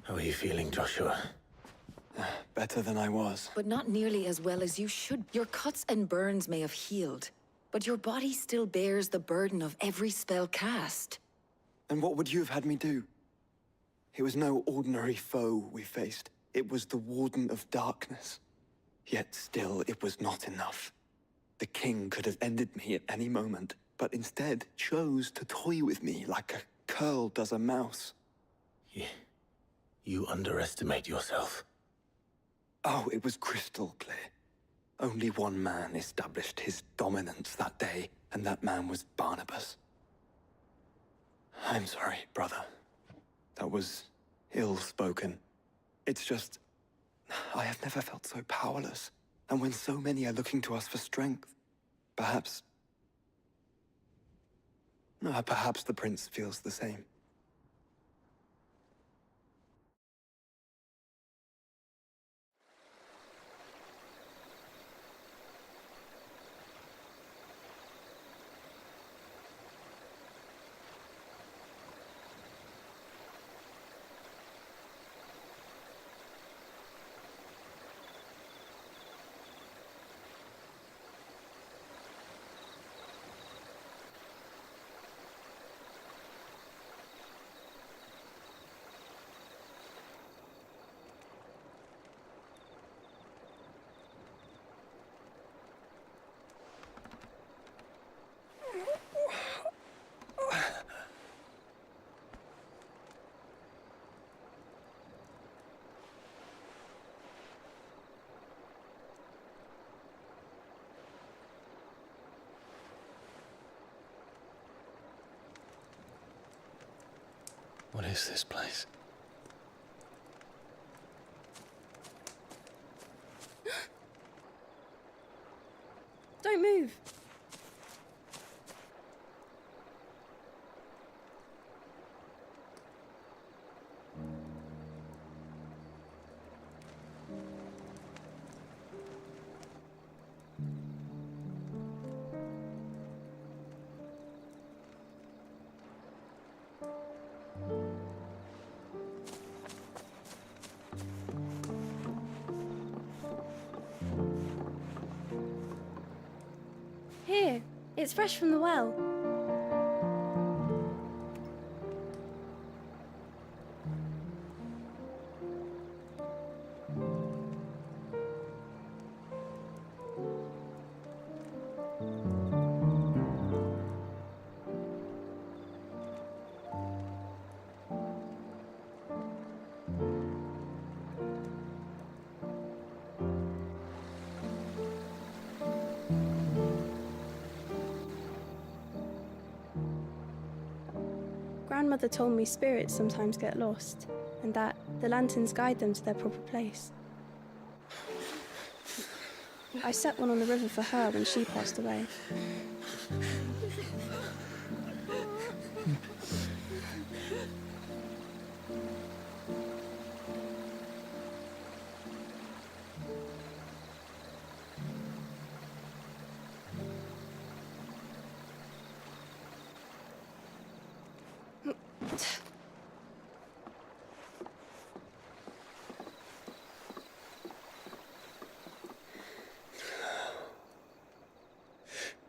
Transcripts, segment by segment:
How are you feeling, Joshua? Better than I was. But not nearly as well as you should. Your cuts and burns may have healed, but your body still bears the burden of every spell cast. And what would you have had me do? It was no ordinary foe we faced. It was the Warden of Darkness. Yet still, it was not enough. The king could have ended me at any moment, but instead chose to toy with me like a curl does a mouse. You underestimate yourself. Oh, it was crystal clear. Only one man established his dominance that day, and that man was Barnabas. I'm sorry, brother. That was ill-spoken. It's just, I have never felt so powerless. And when so many are looking to us for strength, perhaps the prince feels the same. What is this place? Don't move. Here, it's fresh from the well. Grandmother told me spirits sometimes get lost, and that the lanterns guide them to their proper place. I set one on the river for her when she passed away.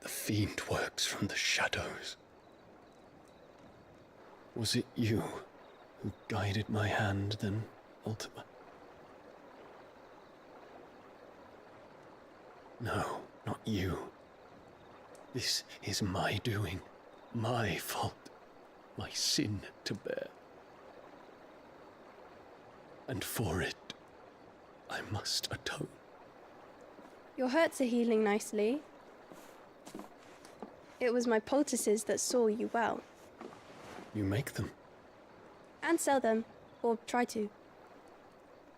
The fiend works from the shadows. Was it you who guided my hand, then ultimately? No, not you. This is my doing, my fault, my sin to bear. And for it, I must atone. Your hurts are healing nicely. It was my poultices that saw you well. You make them? And sell them, or try to.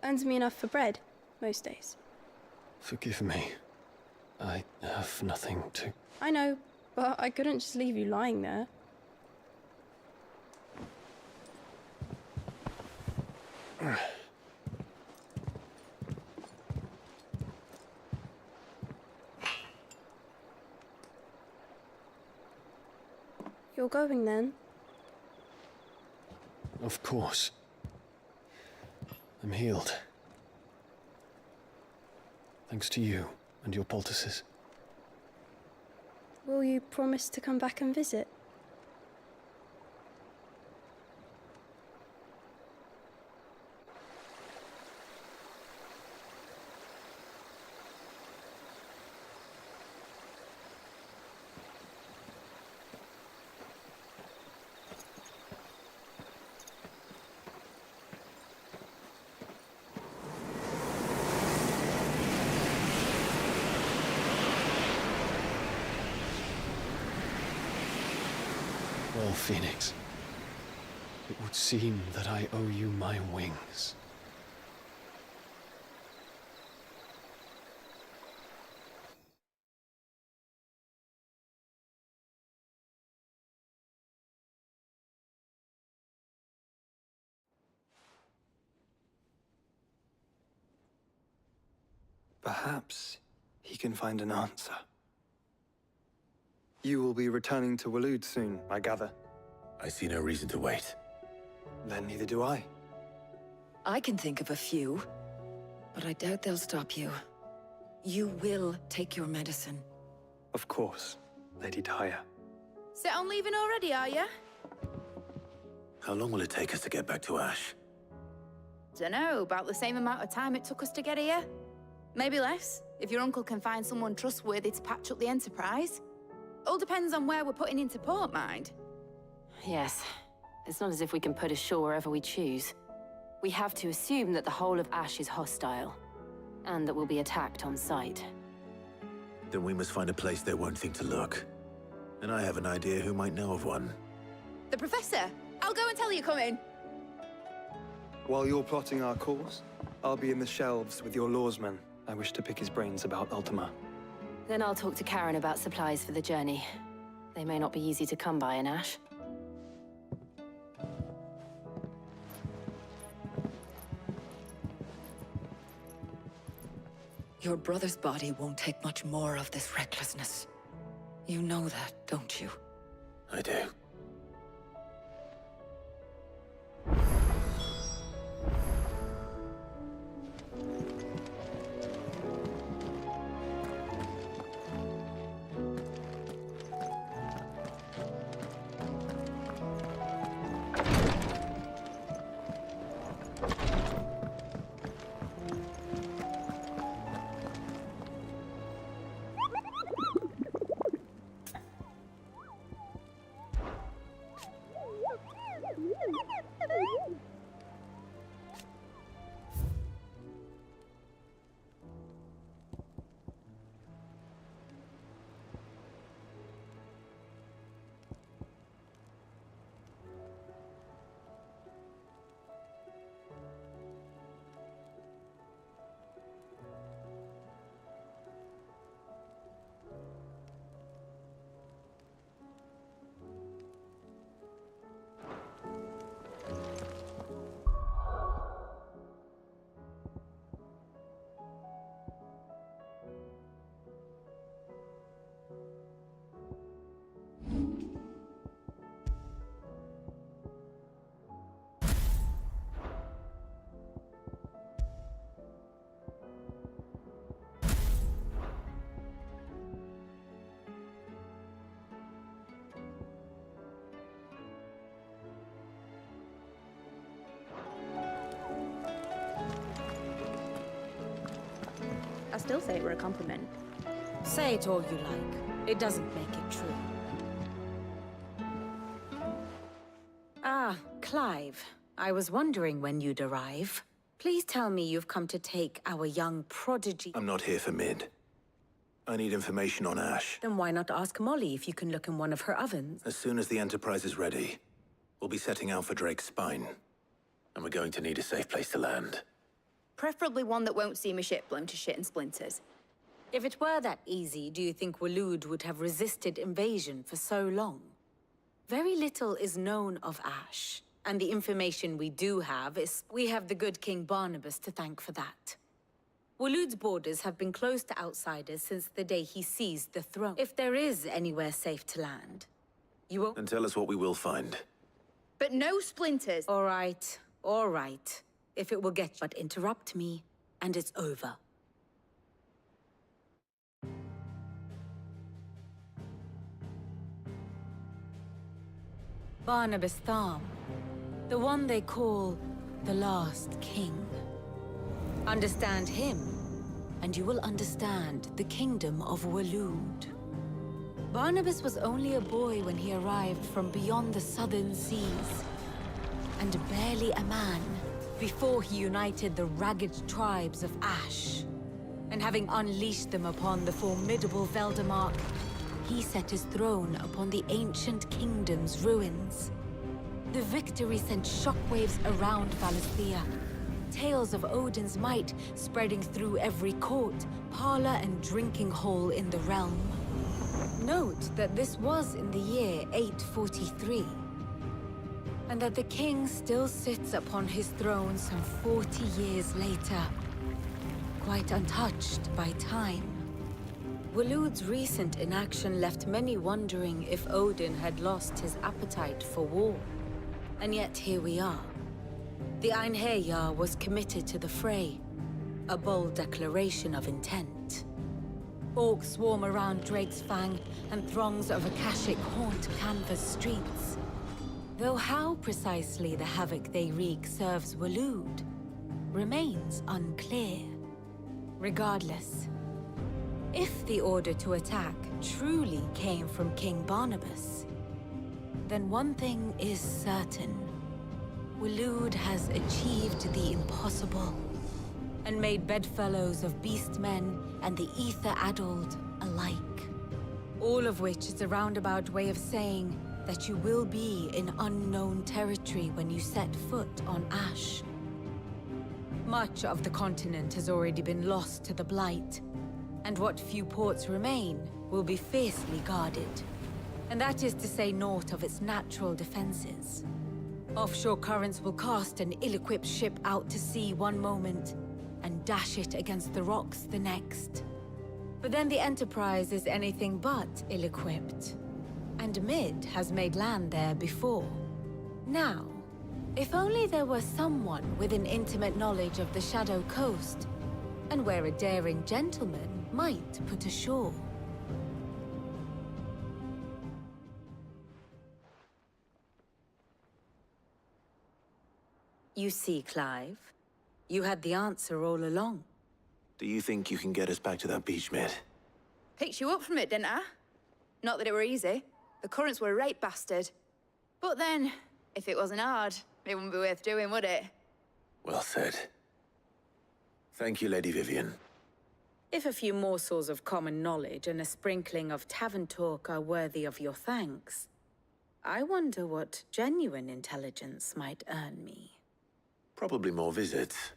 Earns me enough for bread, most days. Forgive me. I have nothing to... I know, but I couldn't just leave you lying there. You're going then? Of course. I'm healed. Thanks to you and your poultices. Will you promise to come back and visit? Well, Phoenix, it would seem that I owe you my wings. Perhaps he can find an answer. You will be returning to Waloed soon, I gather. I see no reason to wait. Then neither do I. I can think of a few, but I doubt they'll stop you. You will take your medicine. Of course, Lady Daya. Set on leaving already, are you? How long will it take us to get back to Ash? Dunno, about the same amount of time it took us to get here. Maybe less, if your uncle can find someone trustworthy to patch up the Enterprise. All depends on where we're putting into port, mind. Yes. It's not as if we can put ashore wherever we choose. We have to assume that the whole of Ash is hostile, and that we'll be attacked on sight. Then we must find a place they won't think to look. And I have an idea who might know of one. The Professor! I'll go and tell you come in. While you're plotting our course, I'll be in the shelves with your lawsman. I wish to pick his brains about Ultima. Then I'll talk to Karen about supplies for the journey. They may not be easy to come by in Ash. Your brother's body won't take much more of this recklessness. You know that, don't you? I do. I still say it were a compliment. Say it all you like. It doesn't make it true. Ah, Clive. I was wondering when you'd arrive. Please tell me you've come to take our young prodigy. I'm not here for Mid. I need information on Ash. Then why not ask Molly if you can look in one of her ovens? As soon as the Enterprise is ready, we'll be setting out for Drake's Spine. And we're going to need a safe place to land. Preferably one that won't see my ship blown to shit and splinters. If it were that easy, do you think Waloed would have resisted invasion for so long? Very little is known of Ash, and the information we do have is we have the good King Barnabas to thank for that. Waloed's borders have been closed to outsiders since the day he seized the throne. If there is anywhere safe to land, you won't... Then tell us what we will find. But no splinters. All right, all right. if it will get you. But interrupt me, and it's over. Barnabas Tham, the one they call the Last King. Understand him, and you will understand the kingdom of Waloed. Barnabas was only a boy when he arrived from beyond the southern seas, and barely a man before he united the ragged tribes of Ash. And having unleashed them upon the formidable Veldemark, he set his throne upon the ancient kingdom's ruins. The victory sent shockwaves around Valisthea, tales of Odin's might spreading through every court, parlor, and drinking hole in the realm. Note that this was in the year 843, and that the king still sits upon his throne some 40 years later, quite untouched by time. Waloed's recent inaction left many wondering if Odin had lost his appetite for war. And yet here we are. The Einherjar was committed to the fray, a bold declaration of intent. Orcs swarm around Drake's Fang, and throngs of Akashic haunt Canva's streets. Though how precisely the havoc they wreak serves Waloed remains unclear. Regardless, if the order to attack truly came from King Barnabas, then one thing is certain. Waloed has achieved the impossible, and made bedfellows of beastmen and the ether-addled alike. All of which is a roundabout way of saying that you will be in unknown territory when you set foot on Ash. Much of the continent has already been lost to the Blight, and what few ports remain will be fiercely guarded. And that is to say naught of its natural defenses. Offshore currents will cast an ill-equipped ship out to sea one moment, and dash it against the rocks the next. But then the Enterprise is anything but ill-equipped, and Mid has made land there before. Now, if only there were someone with an intimate knowledge of the Shadow Coast, and where a daring gentleman might put ashore. You see, Clive, you had the answer all along. Do you think you can get us back to that beach, Mid? Picked you up from it, didn't I? Not that it were easy. The currents were a right bastard. But then, if it wasn't hard, it wouldn't be worth doing, would it? Well said. Thank you, Lady Vivian. If a few morsels of common knowledge and a sprinkling of tavern talk are worthy of your thanks, I wonder what genuine intelligence might earn me. Probably more visits.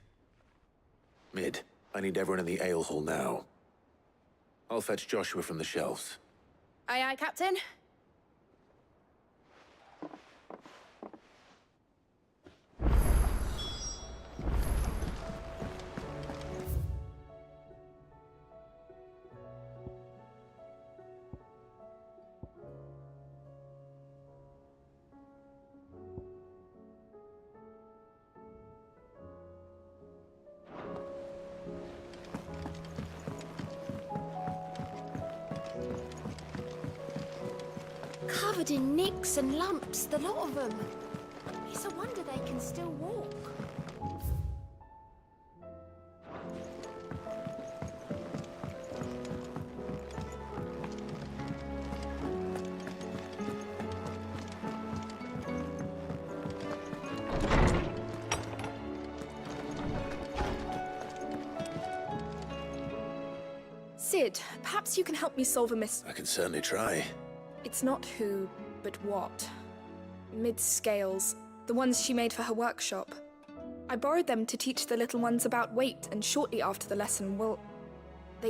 Mid, I need everyone in the ale hall now. I'll fetch Joshua from the shelves. Aye, aye, Captain. Covered in nicks and lumps, the lot of them. It's a wonder they can still walk. Sid, perhaps you can help me solve a mystery. I can certainly try. It's not who, but what. Mid's scales, the ones she made for her workshop. I borrowed them to teach the little ones about weight, and shortly after the lesson,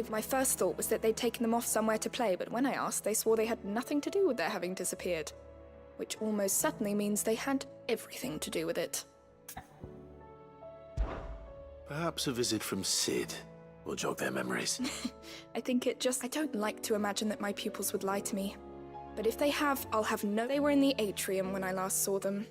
my first thought was that they'd taken them off somewhere to play, but when I asked, they swore they had nothing to do with their having disappeared. Which almost certainly means they had everything to do with it. Perhaps a visit from Sid will jog their memories. I don't like to imagine that my pupils would lie to me. But if they have, I'll have no... They were in the atrium when I last saw them.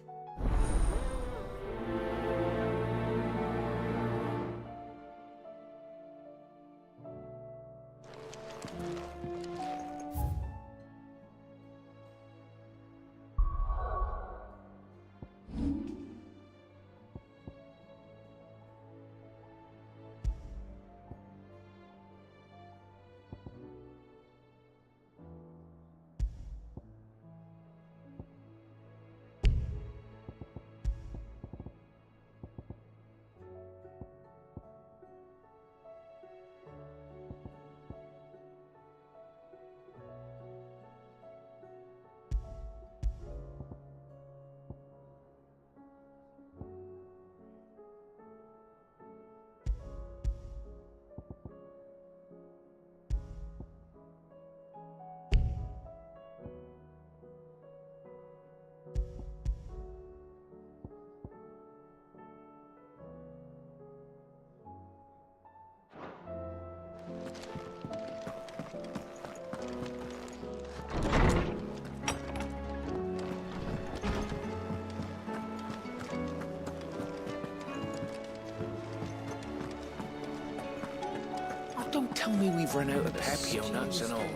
Oh, don't tell me we've run out of Pepio nuts and all.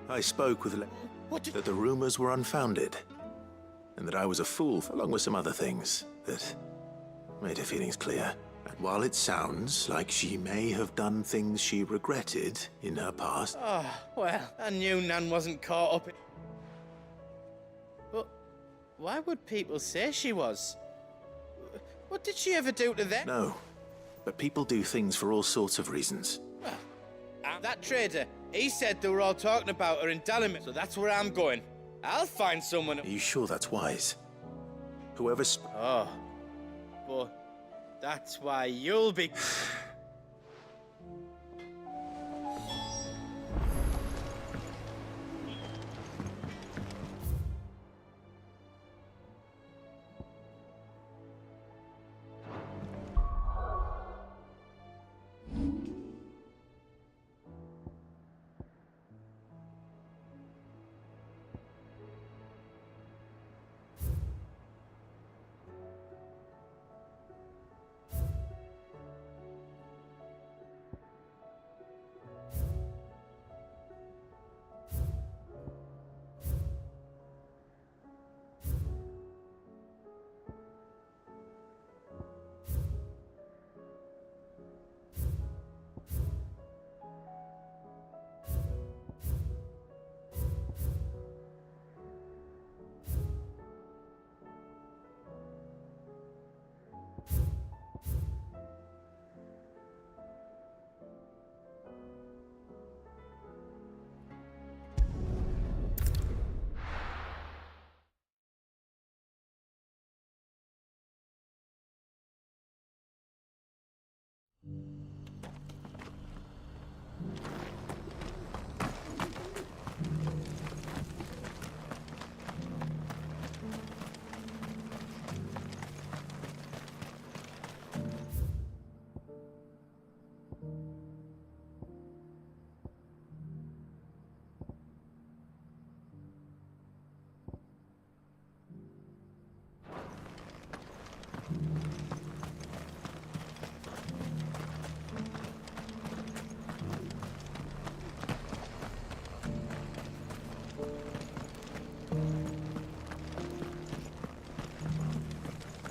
I spoke with that the rumors were unfounded, and that I was a fool, along with some other things that made her feelings clear. And while it sounds like she may have done things she regretted in her past... Oh, well, I knew Nan wasn't caught up in... But why would people say she was? What did she ever do to them? No, but people do things for all sorts of reasons. Well, that trader, he said they were all talking about her in Dalimit, so that's where I'm going. I'll find someone... Are you sure that's wise? Whoever Oh, but that's why you'll be...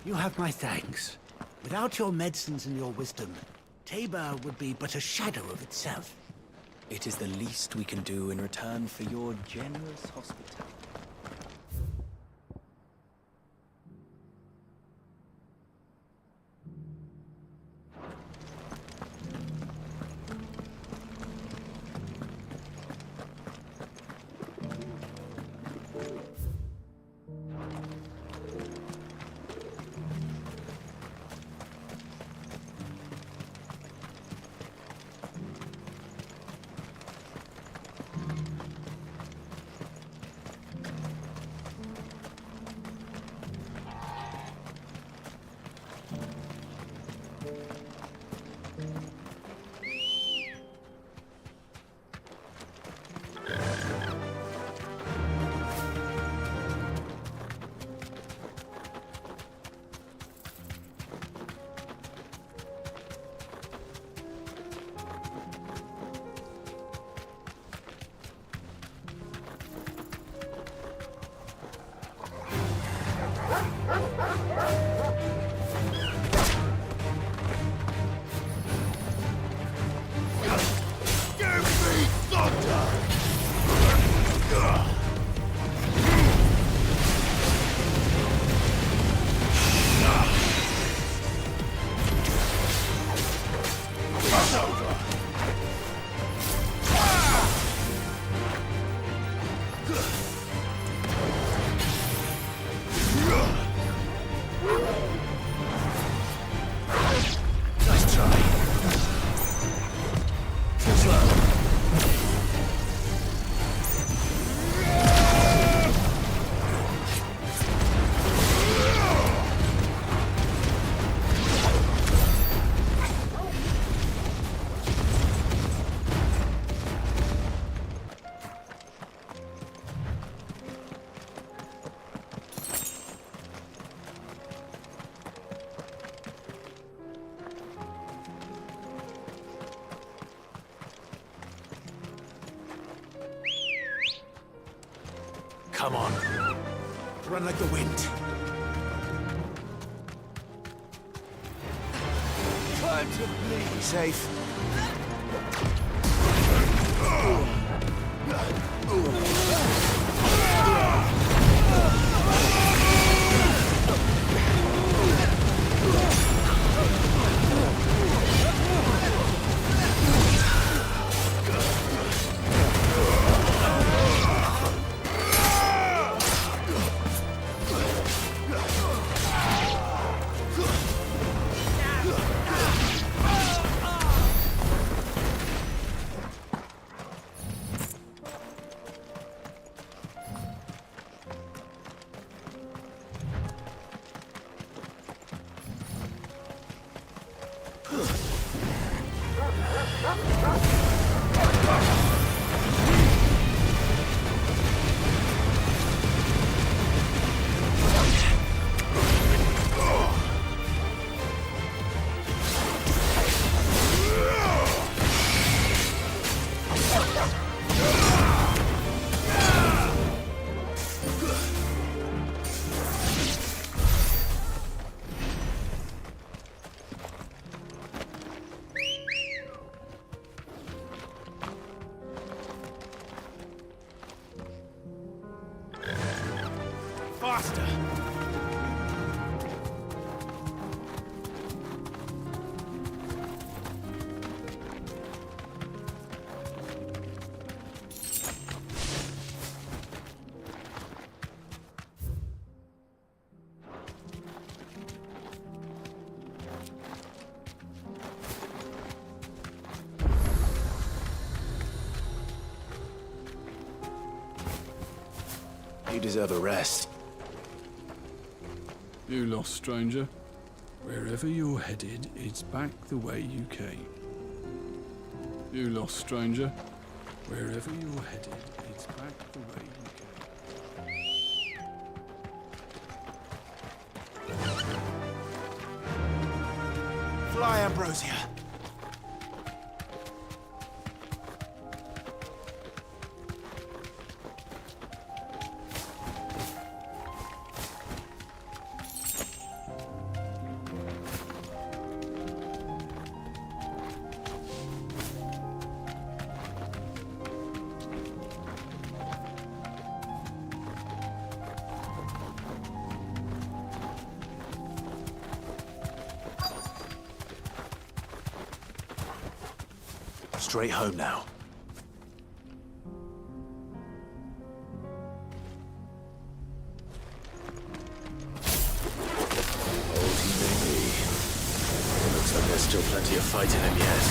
You have my thanks. Without your medicines and your wisdom, Tabor would be but a shadow of itself. It is the least we can do in return for your generous hospitality. Come on. Run like the wind. Time to bleed. Be safe. Faster! You deserve a rest. You lost, stranger. Wherever you're headed, it's back the way you came. You lost, stranger. Wherever you're headed, it's back the way you came. Fly, Ambrosia. Straight home now. Old he may be. Looks like there's still plenty of fight in him yet.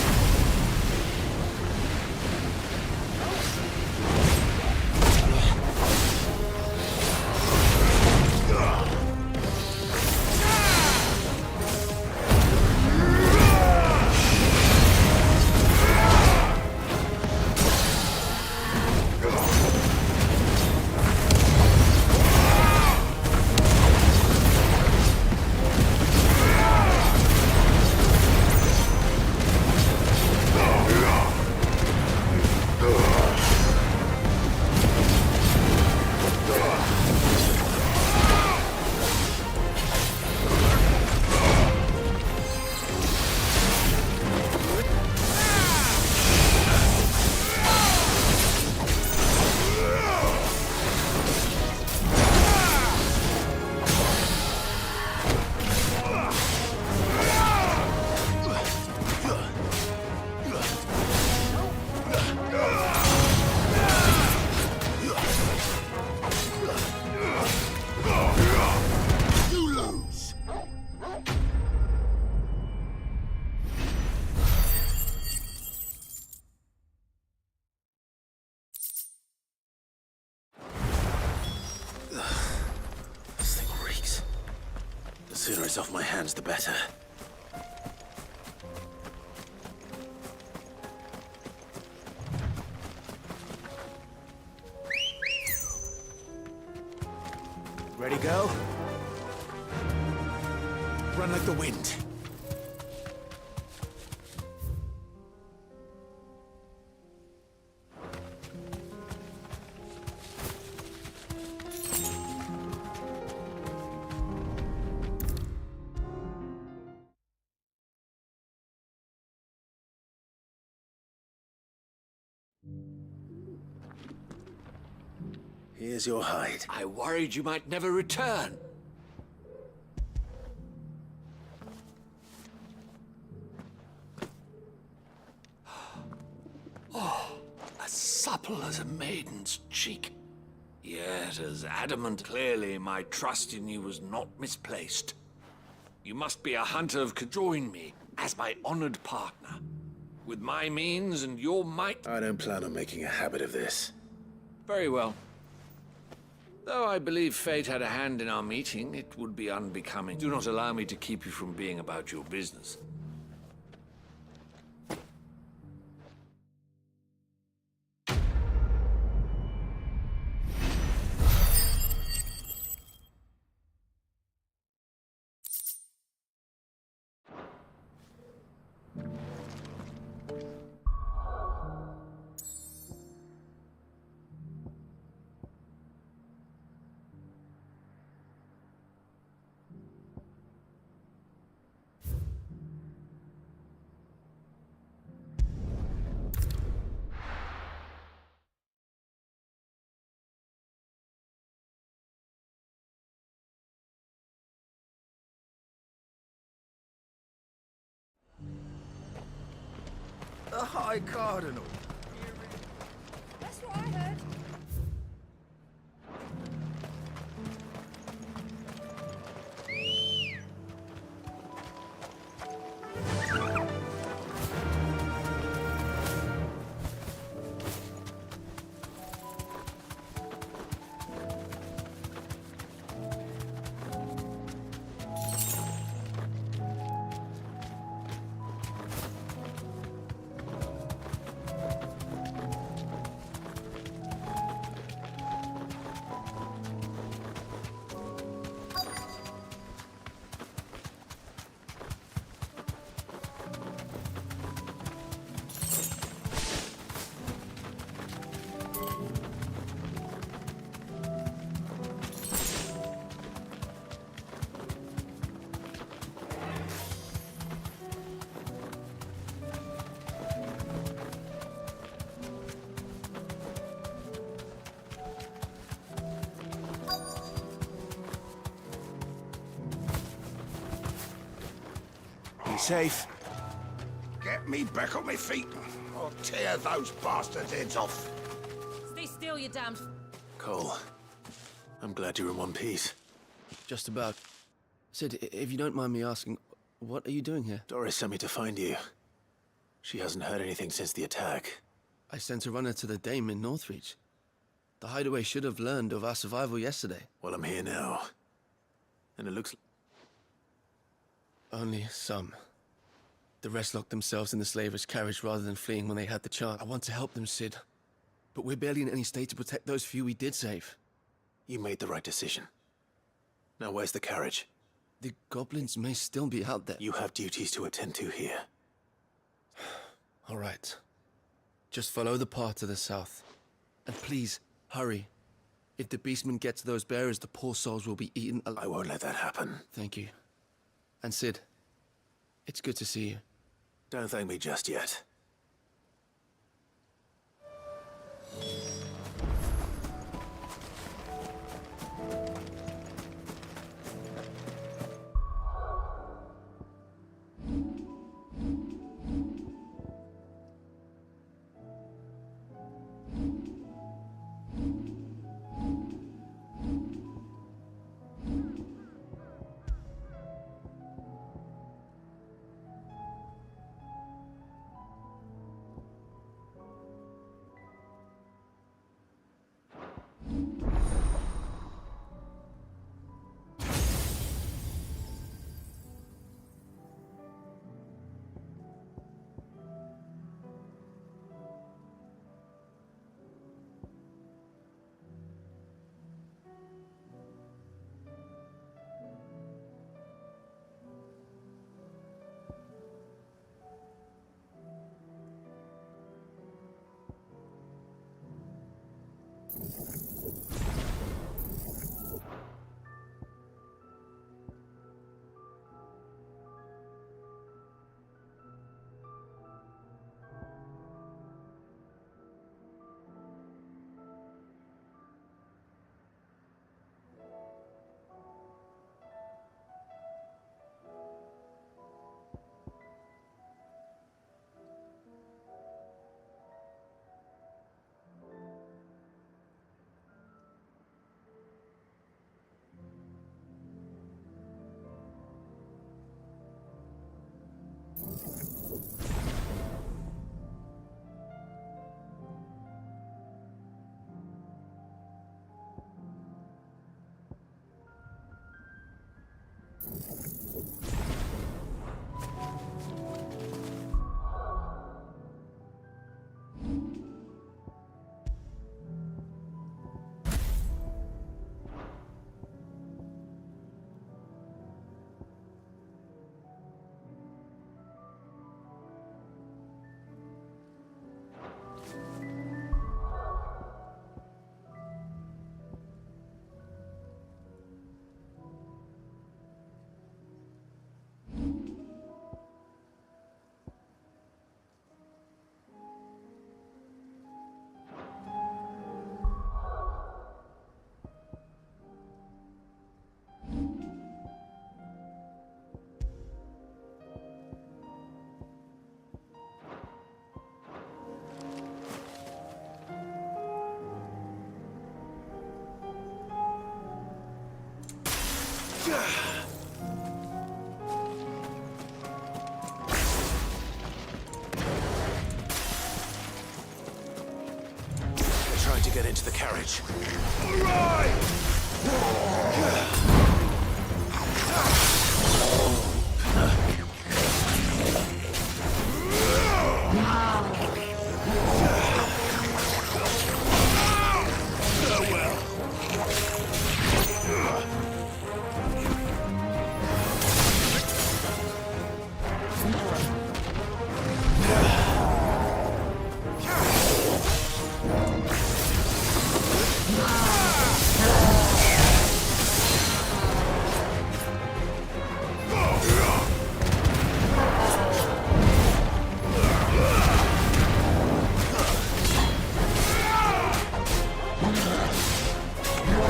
This thing reeks. The sooner it's off my hands, the better. Ready, go? Run like the wind. Here's your hide. I worried you might never return. Oh, as supple as a maiden's cheek. Yet as adamant. Clearly, my trust in you was not misplaced. You must be a hunter who could join me as my honored partner. With my means and your might... I don't plan on making a habit of this. Very well. Though I believe fate had a hand in our meeting, it would be unbecoming. Do not allow me to keep you from being about your business. The High Cardinal. That's what I heard. Safe. Get me back on my feet, or tear those bastards' heads off. Stay still, you damned... Cole, I'm glad you're in one piece. Just about. Sid, if you don't mind me asking, what are you doing here? Doris sent me to find you. She hasn't heard anything since the attack. I sent a runner to the Dame in Northreach. The hideaway should have learned of our survival yesterday. Well, I'm here now. And it looks... Only some. The rest locked themselves in the slaver's carriage rather than fleeing when they had the chance. I want to help them, Sid. But we're barely in any state to protect those few we did save. You made the right decision. Now where's the carriage? The goblins may still be out there. You have duties to attend to here. All right. Just follow the path to the south. And please, hurry. If the beastmen get to those bearers, the poor souls will be eaten alive. I won't let that happen. Thank you. And Sid, it's good to see you. Don't thank me just yet. They're trying to get into the carriage.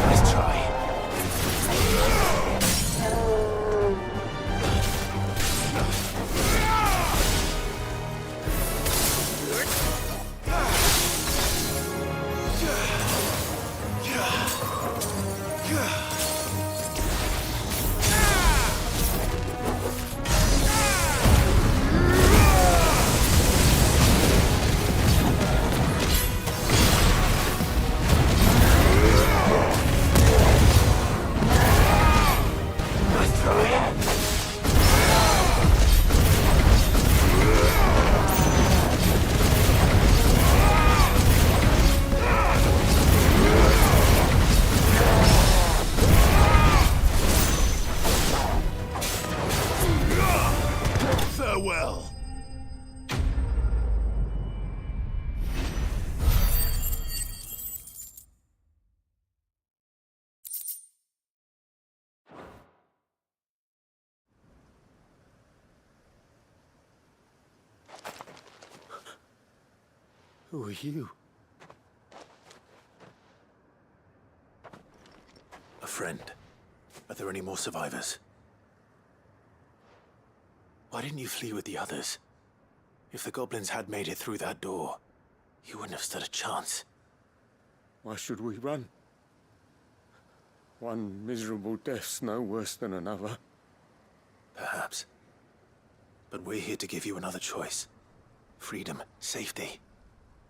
Nice try. Nice try. Farewell. Who are you? A friend. Are there any more survivors? Why didn't you flee with the others? If the goblins had made it through that door, you wouldn't have stood a chance. Why should we run? One miserable death's no worse than another. Perhaps. But we're here to give you another choice. Freedom, safety,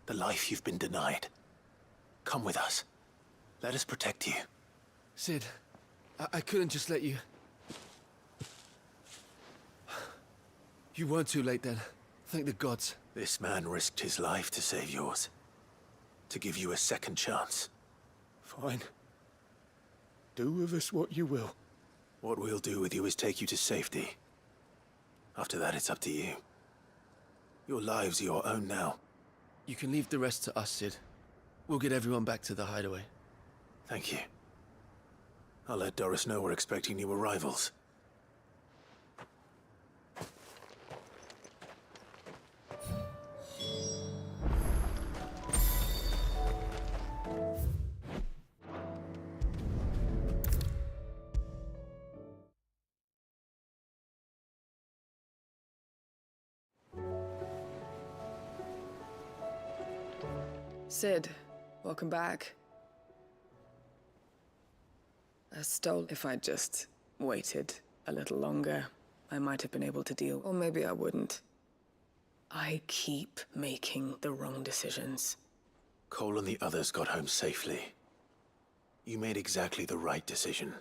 the life you've been denied. Come with us. Let us protect you. Sid, I couldn't just let you... You weren't too late then. Thank the gods. This man risked his life to save yours. To give you a second chance. Fine. Do with us what you will. What we'll do with you is take you to safety. After that, it's up to you. Your lives are your own now. You can leave the rest to us, Sid. We'll get everyone back to the hideaway. Thank you. I'll let Doris know we're expecting new arrivals. Sid, welcome back. If I'd just waited a little longer, I might have been able to deal, or maybe I wouldn't. I keep making the wrong decisions. Cole and the others got home safely. You made exactly the right decision.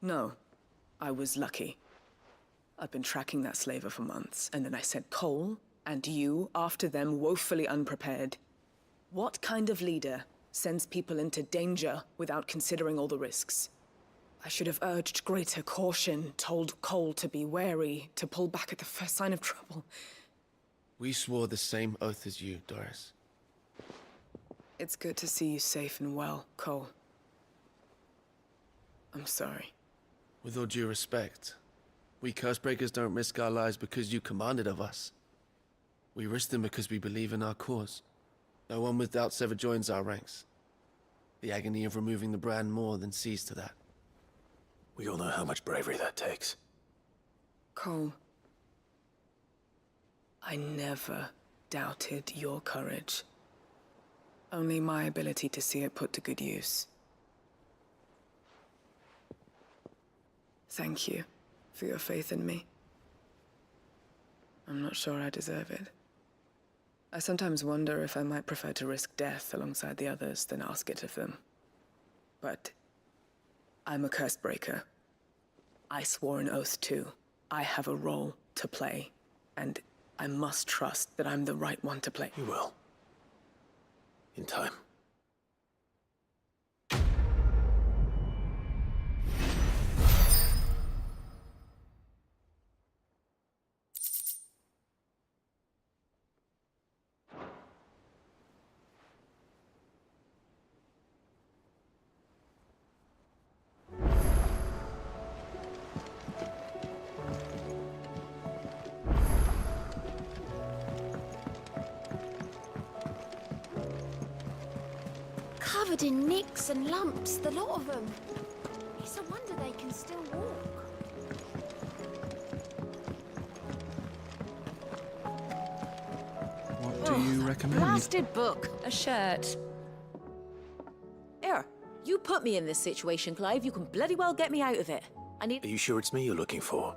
No, I was lucky. I've been tracking that slaver for months, and then I sent Cole and you after them woefully unprepared. What kind of leader sends people into danger without considering all the risks? I should have urged greater caution, told Cole to be wary, to pull back at the first sign of trouble. We swore the same oath as you, Doris. It's good to see you safe and well, Cole. I'm sorry. With all due respect, we Cursebreakers don't risk our lives because you commanded of us. We risk them because we believe in our cause. No one with doubts ever joins our ranks. The agony of removing the brand more than sees to that. We all know how much bravery that takes. Cole, I never doubted your courage. Only my ability to see it put to good use. Thank you for your faith in me. I'm not sure I deserve it. I sometimes wonder if I might prefer to risk death alongside the others than ask it of them. But I'm a curse breaker. I swore an oath too. I have a role to play, and I must trust that I'm the right one to play. You will. In time. Covered in nicks and lumps, the lot of them. It's a wonder they can still walk. What do you recommend? Blasted book. A shirt. Here, you put me in this situation, Clive. You can bloody well get me out of it. I need... Are you sure it's me you're looking for?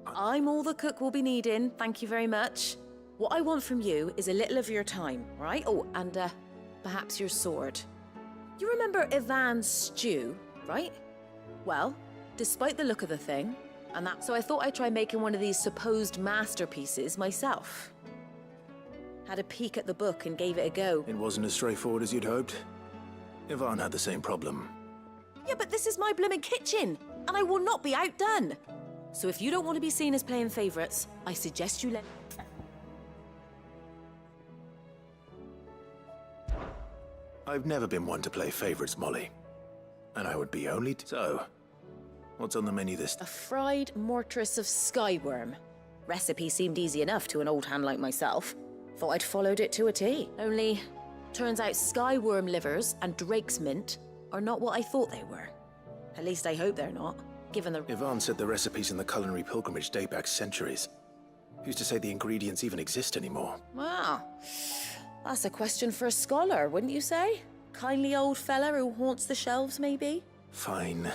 I'm all the cook will be needing, thank you very much. What I want from you is a little of your time, right? Oh, and perhaps your sword. You remember Ivan's stew, right? Well, despite the look of the thing, and that, so I thought I'd try making one of these supposed masterpieces myself. Had a peek at the book and gave it a go. It wasn't as straightforward as you'd hoped. Ivan had the same problem. Yeah, but this is my blooming kitchen, and I will not be outdone. So if you don't want to be seen as playing favourites, I suggest you let... I've never been one to play favorites, Molly. And I would be only... So, what's on the menu this time? A fried mortress of skyworm. Recipe seemed easy enough to an old hand like myself. Thought I'd followed it to a T. Only, turns out skyworm livers and drake's mint are not what I thought they were. At least I hope they're not, given the... Ivan said the recipes in the culinary pilgrimage date back centuries. Who's to say the ingredients even exist anymore? Wow. That's a question for a scholar, wouldn't you say? Kindly old fella who haunts the shelves, maybe? Fine.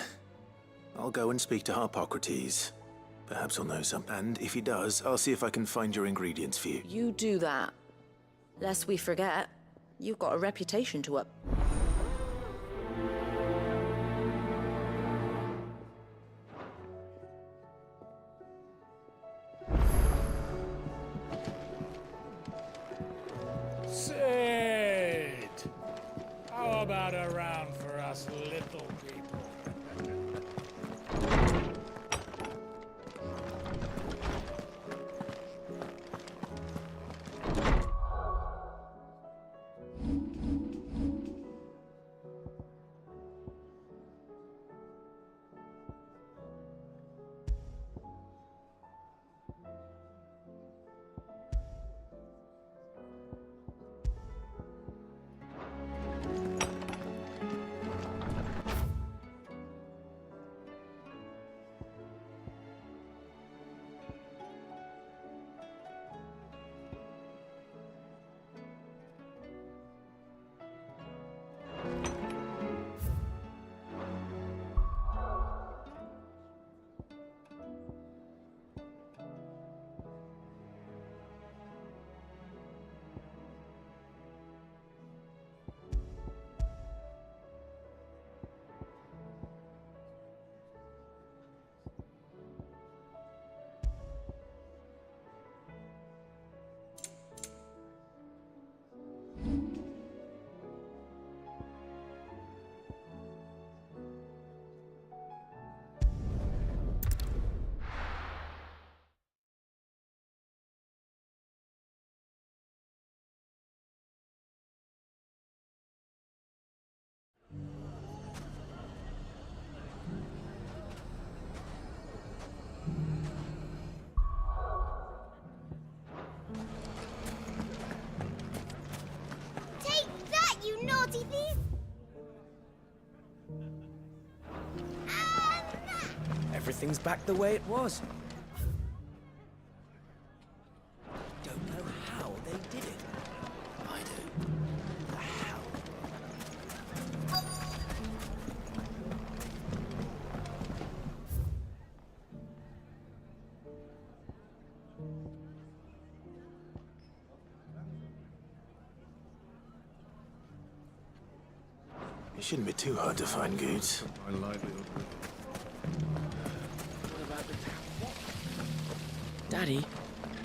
I'll go and speak to Harpocrates. Perhaps he'll know something. And if he does, I'll see if I can find your ingredients for you. You do that. Lest we forget, you've got a reputation to up. Sid! How about a round for us little people? Naughty thief! Everything's back the way it was. Don't know how they did it. I do. How? It shouldn't be too hard to find goods. My livelihood. Daddy,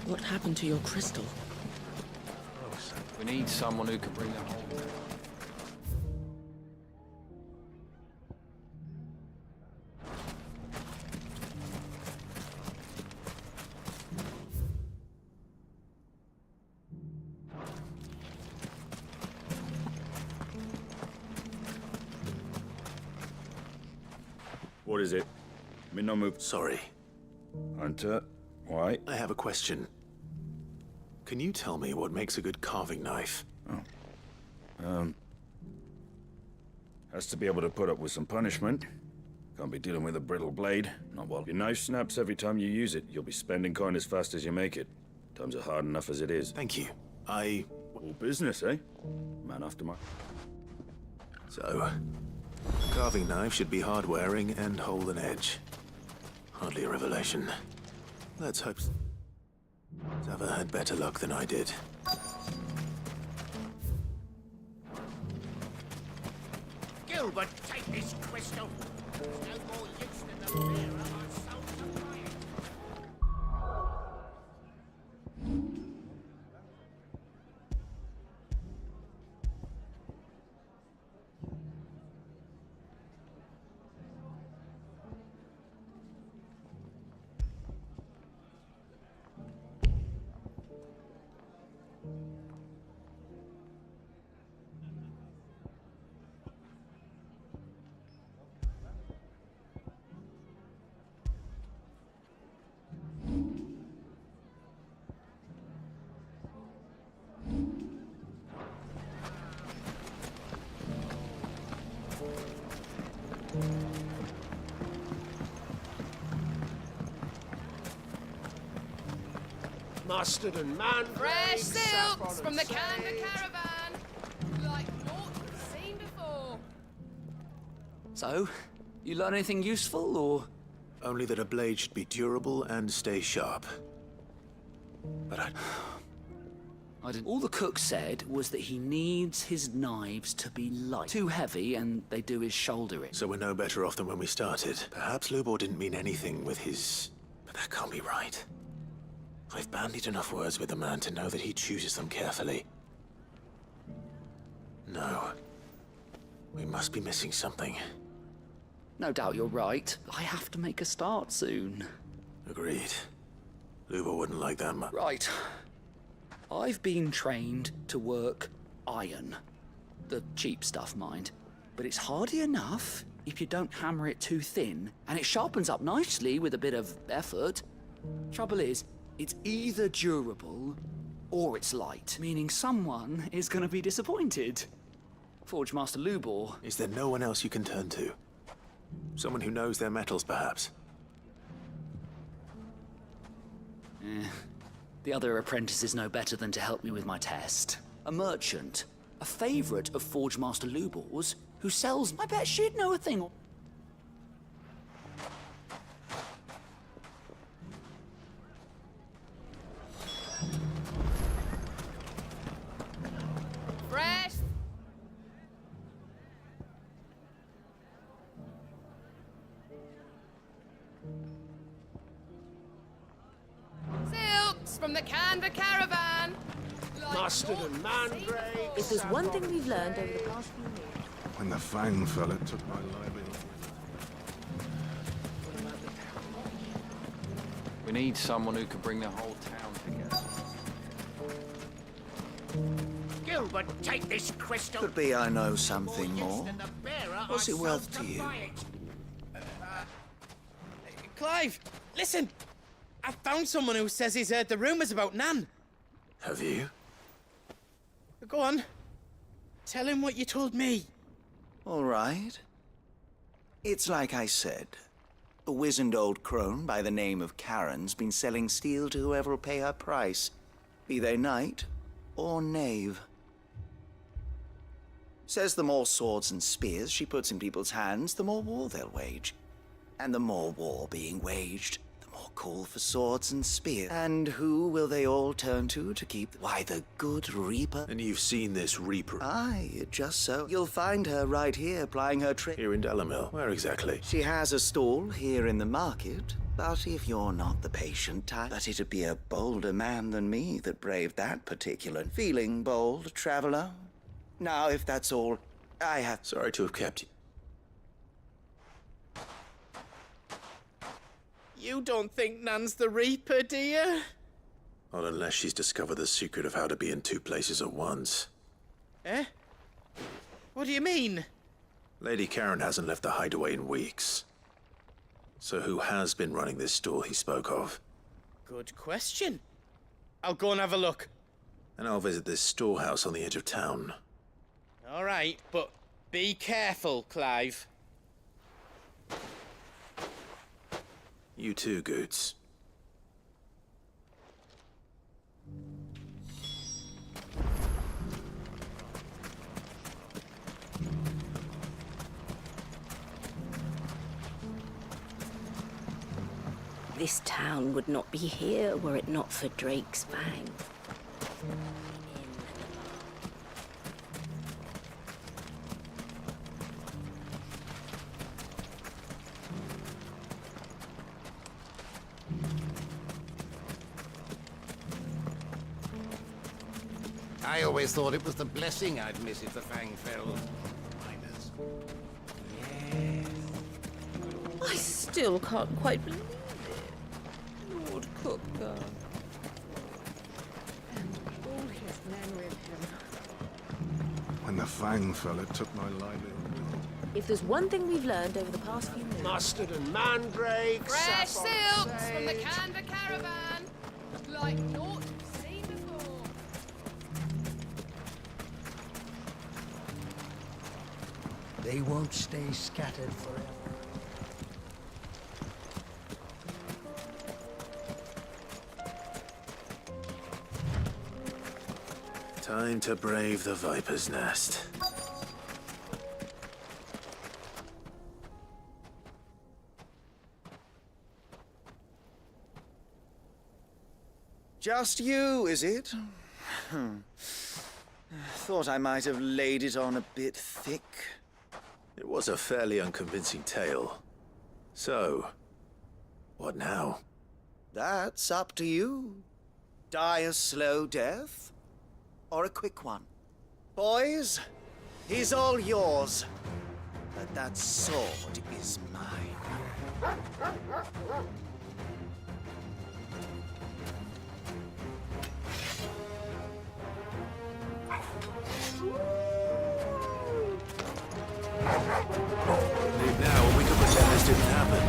what happened to your crystal? We need someone who can bring the whole town. What is it? No move. Sorry. Hunter, why? I have a question. Can you tell me what makes a good carving knife? Has to be able to put up with some punishment. Can't be dealing with a brittle blade. Not while your knife snaps every time you use it. You'll be spending coin as fast as you make it. Times are hard enough as it is. Thank you. All business, eh? Man after my... So, a carving knife should be hard-wearing and hold an edge. Hardly a revelation. Let's hope Zava had better luck than I did. Gilbert, take this crystal. There's no more use than the bearer our souls are crying. Mustard and man. Fresh silks from the Canva caravan. Like naught we've seen before. So, you learn anything useful, or...? Only that a blade should be durable and stay sharp. But All the cook said was that he needs his knives to be light. Too heavy, and they do his shoulder in. So we're no better off than when we started. Perhaps Lubor didn't mean anything with his... But that can't be right. I've bandied enough words with the man to know that he chooses them carefully. No. We must be missing something. No doubt you're right. I have to make a start soon. Agreed. Lubor wouldn't like that much. Right. I've been trained to work iron. The cheap stuff, mind. But it's hardy enough if you don't hammer it too thin, and it sharpens up nicely with a bit of effort. Trouble is, it's either durable or it's light, meaning someone is going to be disappointed. Forge Master Lubor. Is there no one else you can turn to? Someone who knows their metals, perhaps? The other apprentices know better than to help me with my test. A merchant, a favorite of Forge Master Lubor's, who sells... I bet she'd know a thing. Fresh. Silks from the Canva caravan. Like Mustard and mandrake. If there's one thing we've learned over the past few years... When the Fang fella took my livelihood. We need someone who can bring the whole town together. Gilbert, take this crystal. Could be I know something more. What's it worth to you? Clive, listen! I found someone who says he's heard the rumors about Nan. Have you? Go on. Tell him what you told me. All right. It's like I said. A wizened old crone by the name of Karen's been selling steel to whoever will pay her price, be they knight or knave. Says the more swords and spears she puts in people's hands, the more war they'll wage. And the more war being waged, the more call for swords and spears. And who will they all turn to keep? Why, the good Reaper. And you've seen this Reaper? Aye, just so. You'll find her right here plying her trade. Here in Delamil. Where exactly? She has a stall here in the market. But if you're not the patient type, but it'd be a bolder man than me that braved that particular. Feeling bold, traveler? Now, if that's all, I have... Sorry to have kept you. You don't think Nan's the Reaper, do you? Not unless she's discovered the secret of how to be in two places at once. Eh? What do you mean? Lady Karen hasn't left the hideaway in weeks. So who has been running this stall he spoke of? Good question. I'll go and have a look. And I'll visit this storehouse on the edge of town. All right, but be careful, Clive. You too, Goots. This town would not be here were it not for Drake's Fang. I always thought it was the blessing I'd miss if the Fang fell. Miners. I still can't quite believe it. Lord Cookgar. And all his men with him. When the Fang fell, it took my livelihood. If there's one thing we've learned over the past few minutes... Mustard and mandrake, Fresh saffron silks from the sage. Canva caravan. Like naught seen before. They won't stay scattered forever. Time to brave the Viper's Nest. Just you, is it? Thought I might have laid it on a bit thick. It was a fairly unconvincing tale. So, what now? That's up to you. Die a slow death, or a quick one. Boys, he's all yours. But that sword is mine. Leave now, or we can pretend this didn't happen.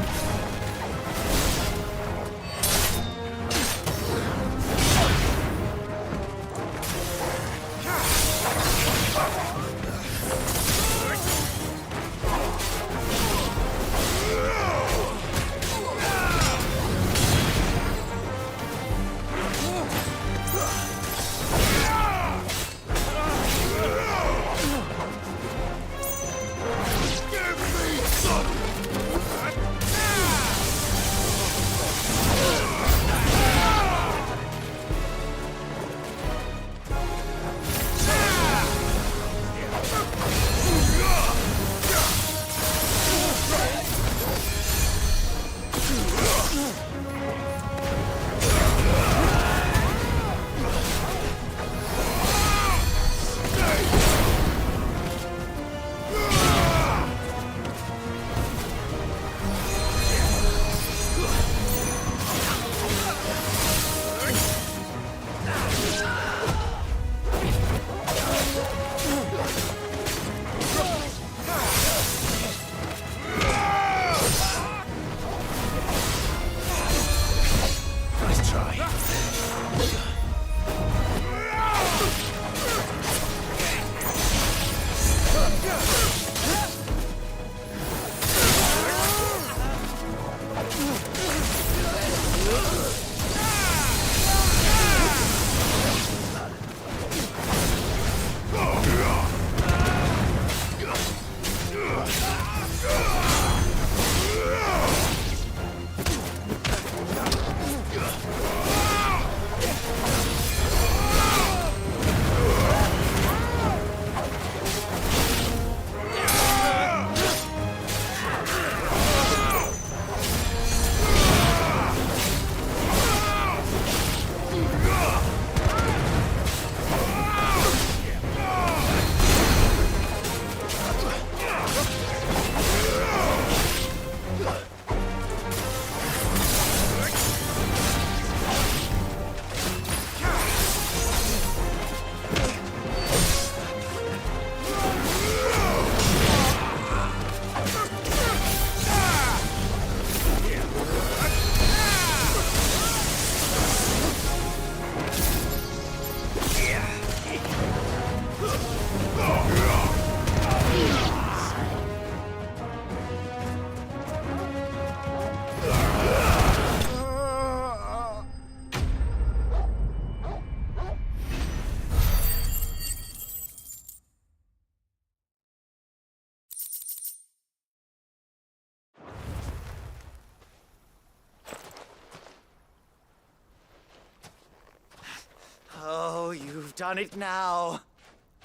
You've done it now.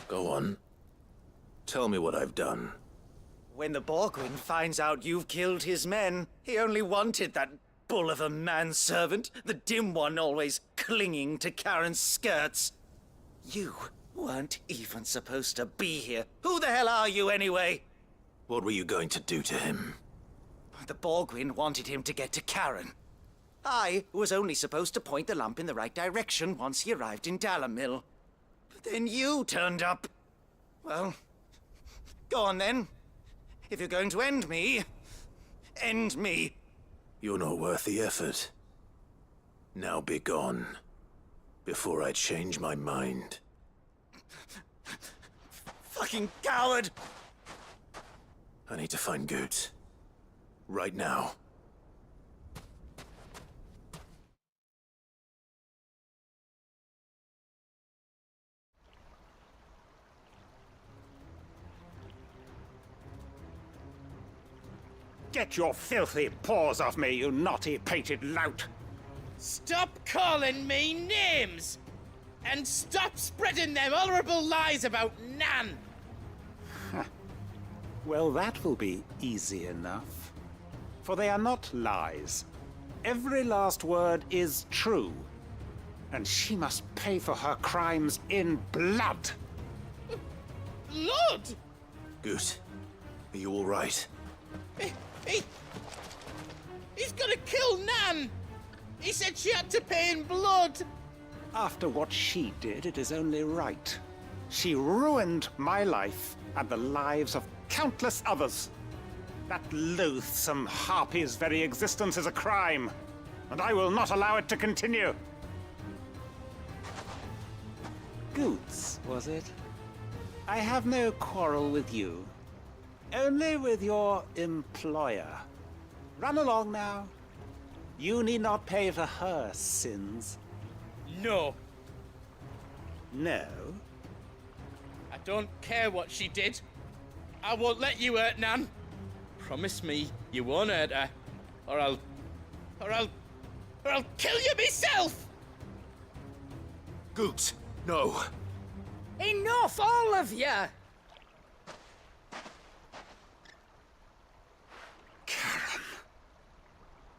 Go on. Tell me what I've done. When the Borgwyn finds out you've killed his men, he only wanted that bull of a manservant, the dim one always clinging to Karen's skirts. You weren't even supposed to be here. Who the hell are you anyway? What were you going to do to him? The Borgwyn wanted him to get to Karen. I was only supposed to point the lamp in the right direction once he arrived in Dalamil. But then you turned up. Well, go on then. If you're going to end me, end me. You're not worth the effort. Now be gone, before I change my mind. Fucking coward! I need to find Goots. Right now. Get your filthy paws off me, you naughty-pated lout! Stop calling me names! And stop spreading them horrible lies about Nan! Well, that will be easy enough. For they are not lies. Every last word is true. And she must pay for her crimes in blood. Blood? Goot, are you all right? He's gonna kill Nan! He said she had to pay in blood! After what she did, it is only right. She ruined my life and the lives of countless others. That loathsome harpy's very existence is a crime, and I will not allow it to continue. Goots, was it? I have no quarrel with you. Only with your employer. Run along now. You need not pay for her sins. No. No? I don't care what she did. I won't let you hurt Nan. Promise me you won't hurt her, or I'll kill you myself! Goots, no. Enough, all of you!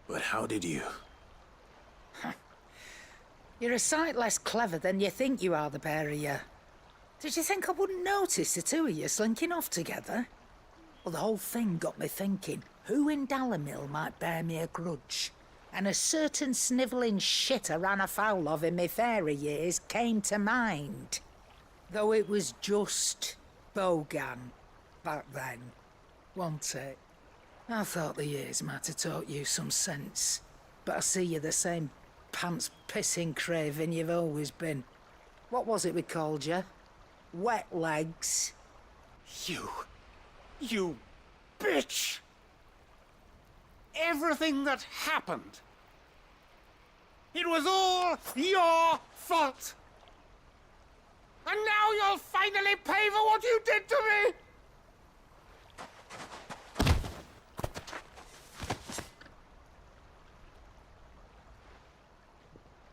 But how did you? You're a sight less clever than you think you are, the pair of you. Did you think I wouldn't notice the two of you slinking off together? Well, the whole thing got me thinking, who in Dalamil might bear me a grudge? And a certain snivelling shit I ran afoul of in my fairy years came to mind. Though it was just Bogan back then, wasn't it? I thought the years might have taught you some sense, but I see you're the same pants-pissing craven you've always been. What was it we called you? Wet legs? You bitch! Everything that happened, it was all your fault! And now you'll finally pay for what you did to me!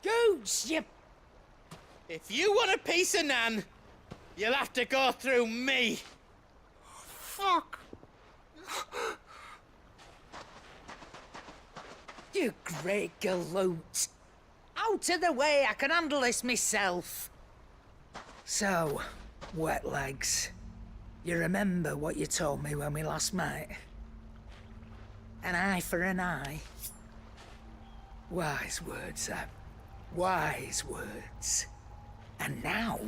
Goots, you... If you want a piece of Nan, you'll have to go through me. Fuck! You great galoot. Out of the way, I can handle this myself. So, wet legs, you remember what you told me when we last met? An eye for an eye. Wise words, that. Wise words. And now,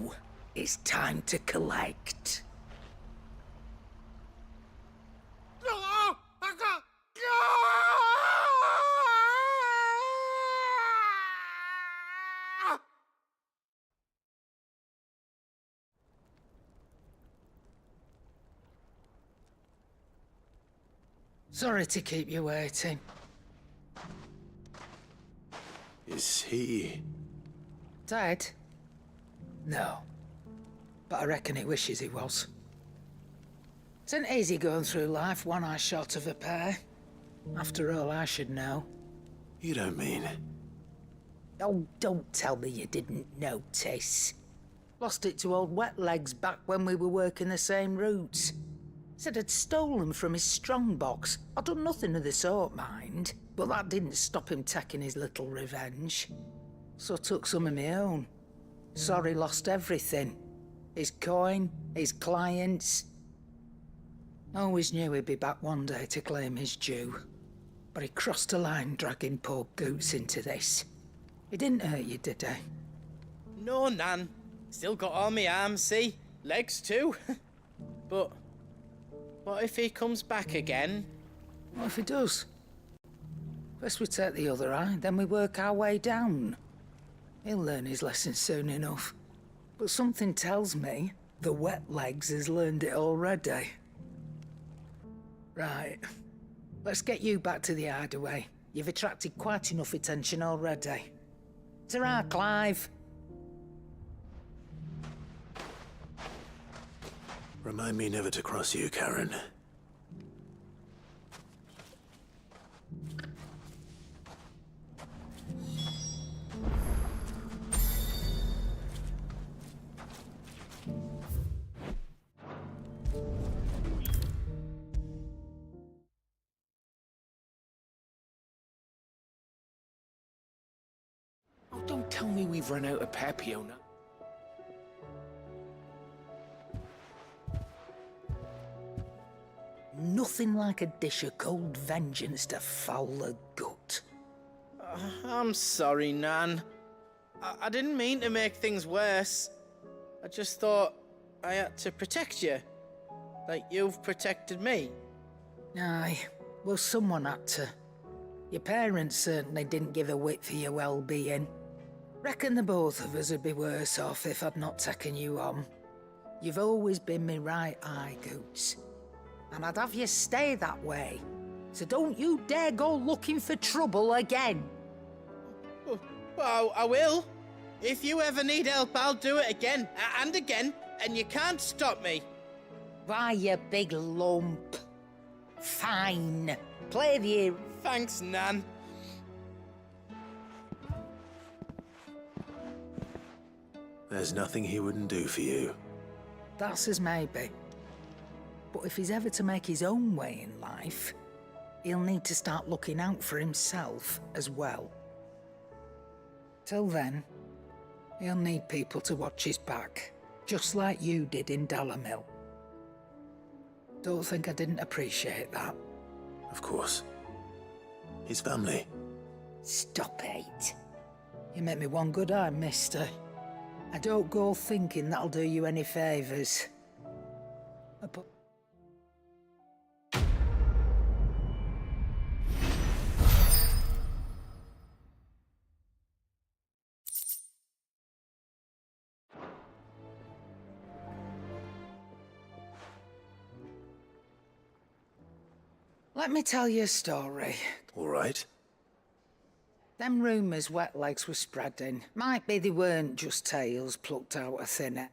it's time to collect. Sorry to keep you waiting. Is he... Dead? No. But I reckon he wishes he was. It isn't easy going through life one eye short of a pair. After all, I should know. You don't mean... Oh, don't tell me you didn't notice. Lost it to old Wet Legs back when we were working the same routes. Said I'd stolen from his strongbox. I'd done nothing of the sort, mind. But that didn't stop him taking his little revenge. So I took some of my own. Sorry, lost everything. His coin, his clients. Always knew he'd be back one day to claim his due. But he crossed a line dragging poor Goots into this. He didn't hurt you, did he? No, Nan. Still got all my arms, see? Legs too. But what if he comes back again? What if he does? First we take the other eye, then we work our way down. He'll learn his lesson soon enough. But something tells me the Wet Legs has learned it already. Right. Let's get you back to the hideaway. You've attracted quite enough attention already. Ta-ra, Clive. Remind me never to cross you, Karen. Oh, don't tell me we've run out of Papiona. Nothing like a dish of cold vengeance to foul the gut. I'm sorry, Nan. I didn't mean to make things worse. I just thought I had to protect you. Like you've protected me. Aye, well, someone had to. Your parents certainly didn't give a whit for your well-being. Reckon the both of us would be worse off if I'd not taken you on. You've always been me right eye, Goots. And I'd have you stay that way. So don't you dare go looking for trouble again. Well, I will. If you ever need help, I'll do it again and again, and you can't stop me. Why, you big lump. Fine. Play the hero. Thanks, Nan. There's nothing he wouldn't do for you. That's as maybe. But if he's ever to make his own way in life, he'll need to start looking out for himself as well. Till then, he'll need people to watch his back, just like you did in Dalamil. Don't think I didn't appreciate that. Of course. His family. Stop it. You make me one good eye, mister. I don't go thinking that'll do you any favours. Let me tell you a story. All right. Them rumours Wet Legs were spreading, might be they weren't just tales plucked out of thin air.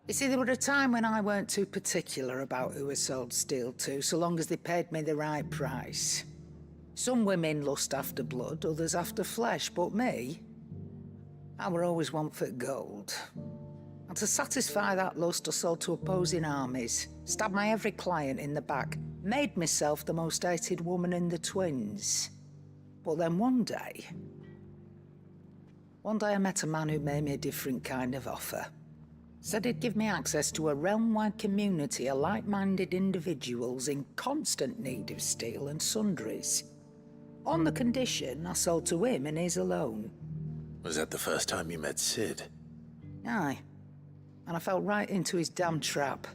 You see, there were a time when I weren't too particular about who I sold steel to, so long as they paid me the right price. Some women lust after blood, others after flesh, but me, I were always one for gold. And to satisfy that lust, I sold to opposing armies, stabbed my every client in the back, made myself the most hated woman in the twins. But then one day I met a man who made me a different kind of offer. Said he'd give me access to a realm-wide community of like-minded individuals in constant need of steel and sundries. On the condition I sold to him and his alone. Was that the first time you met Sid? Aye. And I fell right into his damn trap.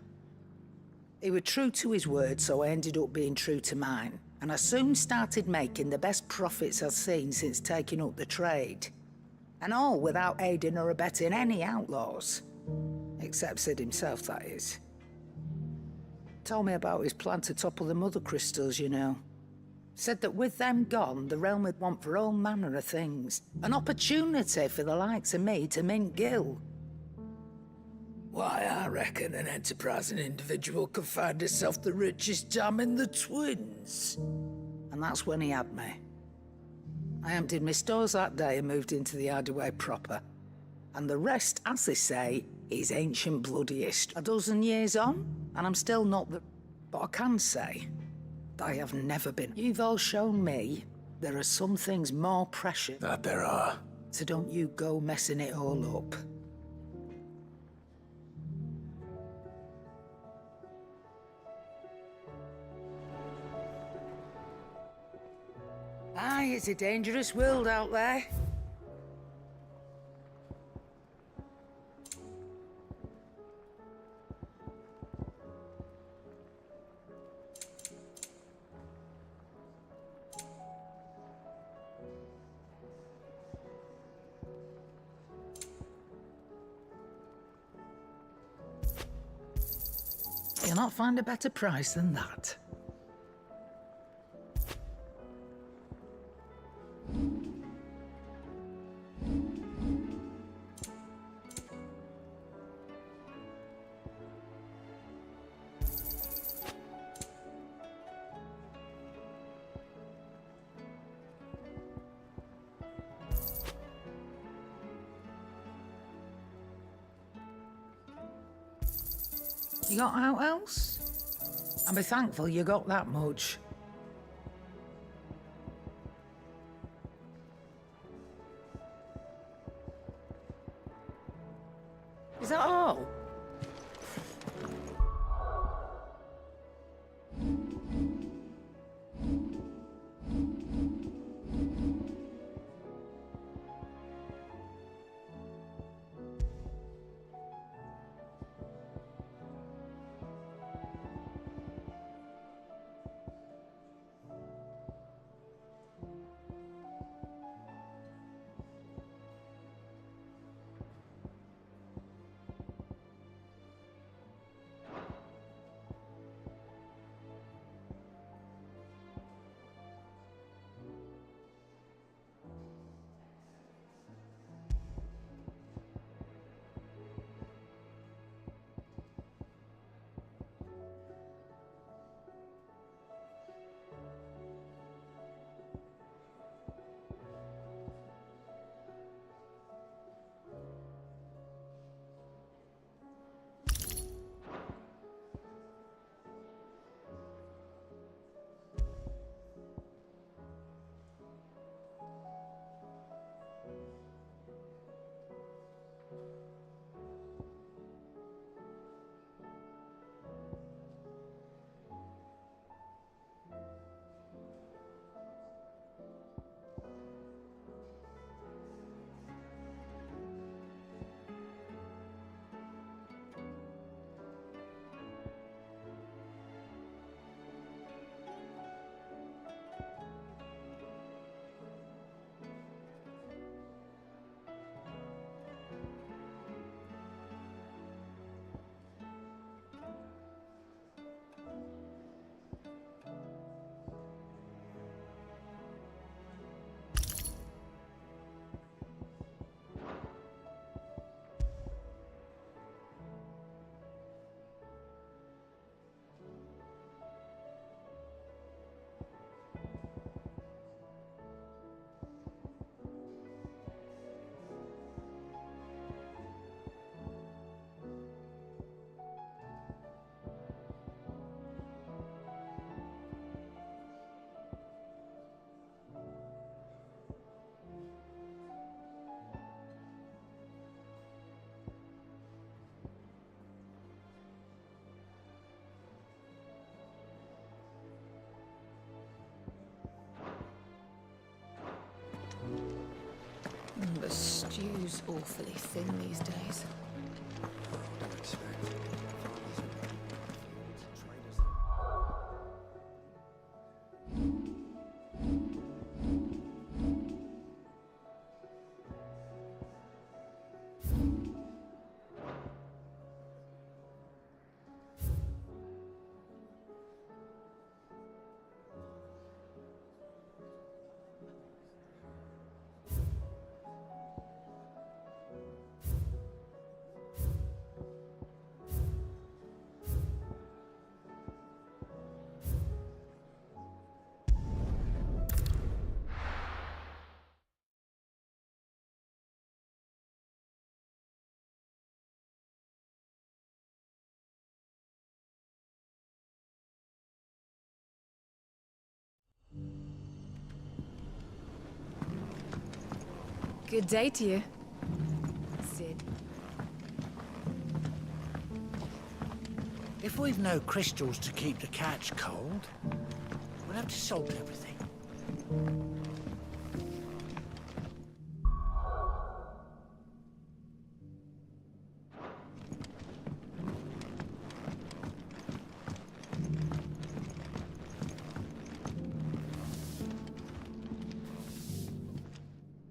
He was true to his word, so I ended up being true to mine. And I soon started making the best profits I've seen since taking up the trade. And all without aiding or abetting any outlaws. Except Sid himself, that is. Told me about his plan to topple the mother crystals, you know. Said that with them gone, the realm would want for all manner of things. An opportunity for the likes of me to mint gil. Why, I reckon an enterprising individual could find himself the richest dam in the twins. And that's when he had me. I emptied my stores that day and moved into the hideaway proper. And the rest, as they say, is ancient bloodiest. A dozen years on, and I'm still not the... But I can say that I have never been. You've all shown me there are some things more precious. That there are. So don't you go messing it all up. Aye, it's a dangerous world out there. You'll not find a better price than that. You got out else? I'll be thankful you got that much. Is that all? The stew's awfully thin these days. Good day to you, Sid. If we've no crystals to keep the catch cold, we'll have to salt everything.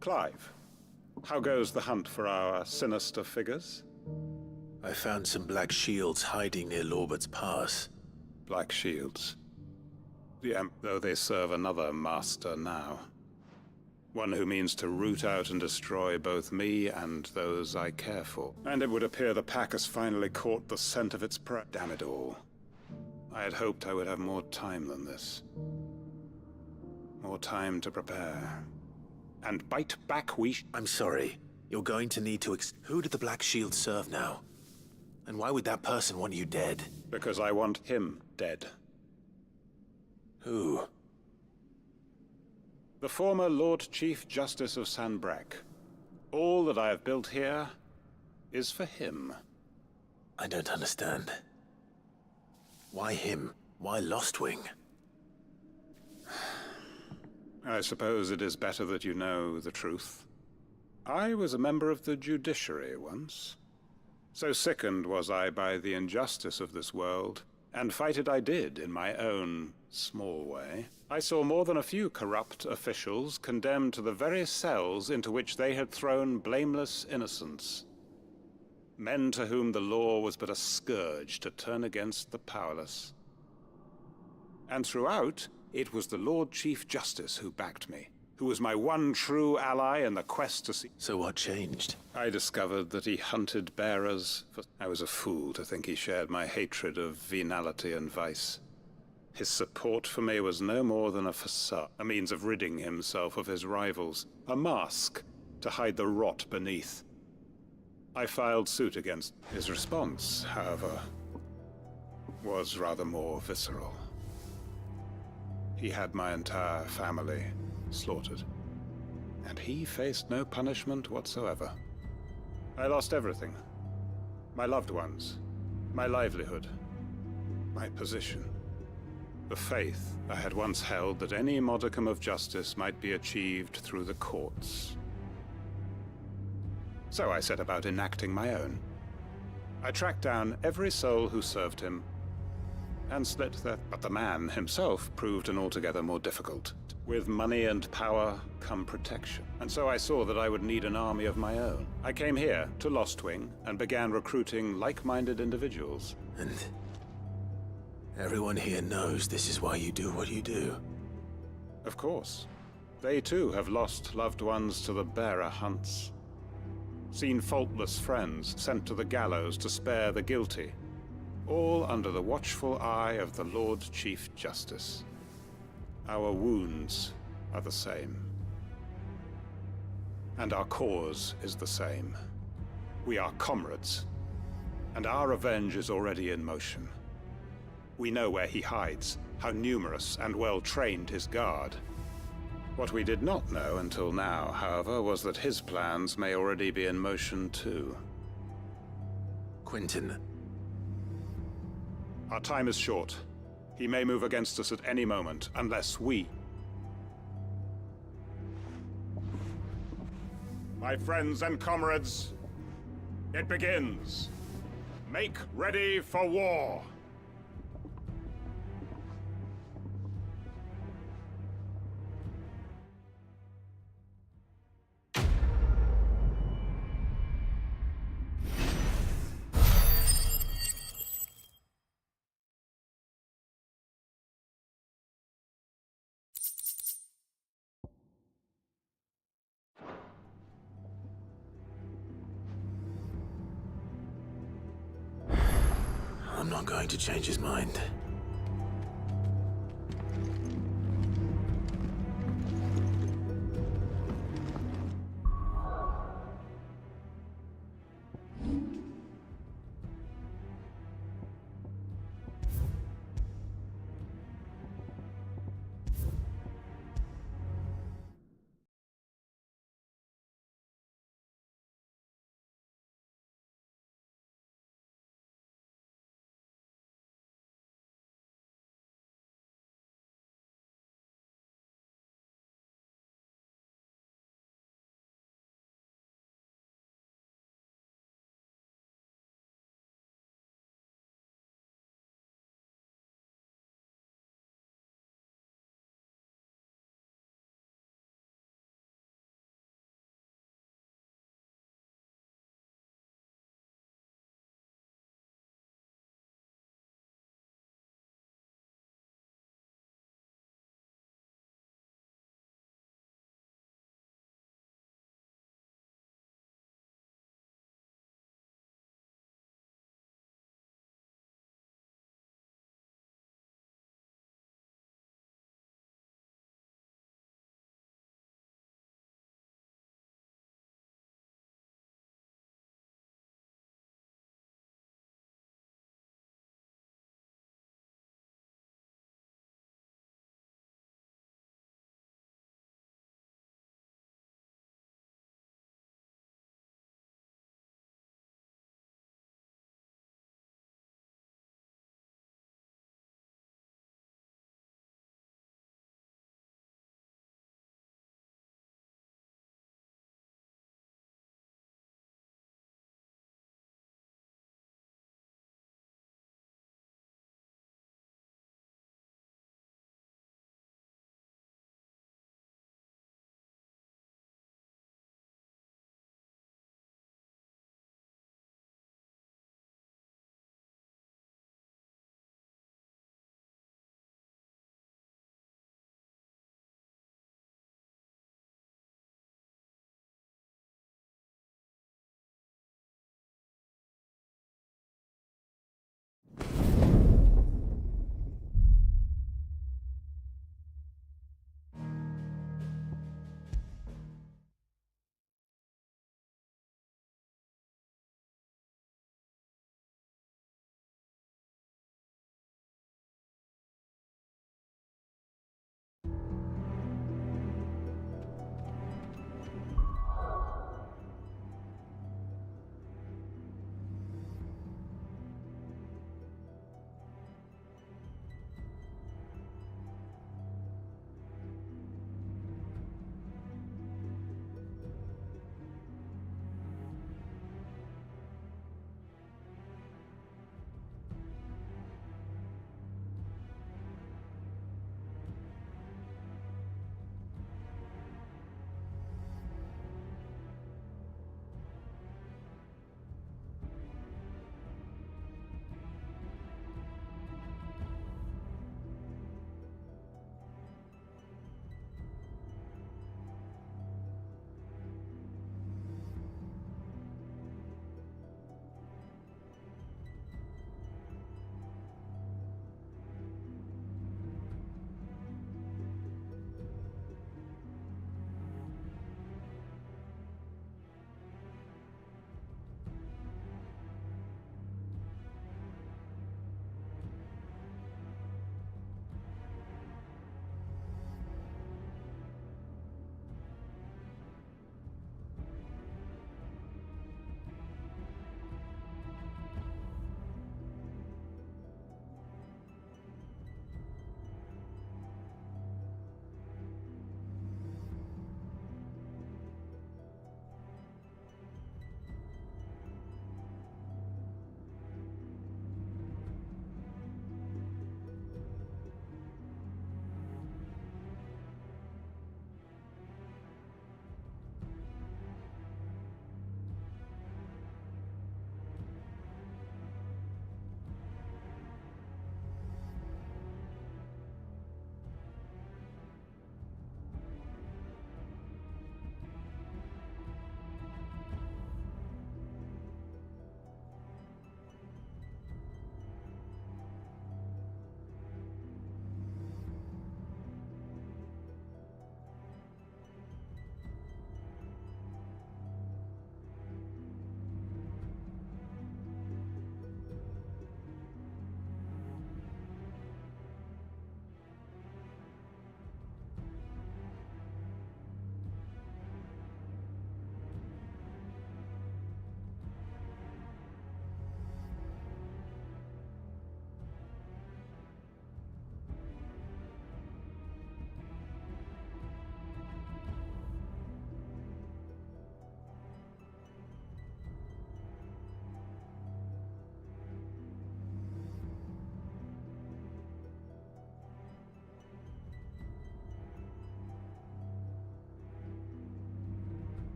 Clive, how goes the hunt for our sinister figures? I found some black shields hiding near Lorbert's Pass. Black shields. Though they serve another master now. One who means to root out and destroy both me and those I care for. And it would appear the pack has finally caught the scent of its prey. Damn it all. I had hoped I would have more time than this. More time to prepare. And bite back I'm sorry. You're going to need to Who do the Black Shields serve now? And why would that person want you dead? Because I want him dead. Who? The former Lord Chief Justice of Sanbreque. All that I have built here is for him. I don't understand. Why him? Why Lostwing? I suppose it is better that you know the truth. I was a member of the judiciary once. So sickened was I by the injustice of this world, and fight it I did in my own small way. I saw more than a few corrupt officials condemned to the very cells into which they had thrown blameless innocents. Men to whom the law was but a scourge to turn against the powerless. And throughout, it was the Lord Chief Justice who backed me, who was my one true ally in the quest to see. So what changed? I discovered that he hunted bearers. I was a fool to think he shared my hatred of venality and vice. His support for me was no more than a facade, a means of ridding himself of his rivals, a mask to hide the rot beneath. I filed suit against his response, however, was rather more visceral. He had my entire family slaughtered, and he faced no punishment whatsoever. I lost everything. My loved ones, my livelihood, my position, the faith I had once held that any modicum of justice might be achieved through the courts. So I set about enacting my own. I tracked down every soul who served him, and slit their... But the man himself proved an altogether more difficult. With money and power come protection. And so I saw that I would need an army of my own. I came here to Lostwing and began recruiting like-minded individuals. And everyone here knows this is why you do what you do. Of course. They too have lost loved ones to the bearer hunts. Seen faultless friends sent to the gallows to spare the guilty. All under the watchful eye of the Lord Chief Justice. Our wounds are the same. And our cause is the same. We are comrades, and our revenge is already in motion. We know where he hides, how numerous and well-trained his guard. What we did not know until now, however, was that his plans may already be in motion too. Quentin. Our time is short. He may move against us at any moment, unless we... My friends and comrades, it begins. Make ready for war. I'm not going to change his mind.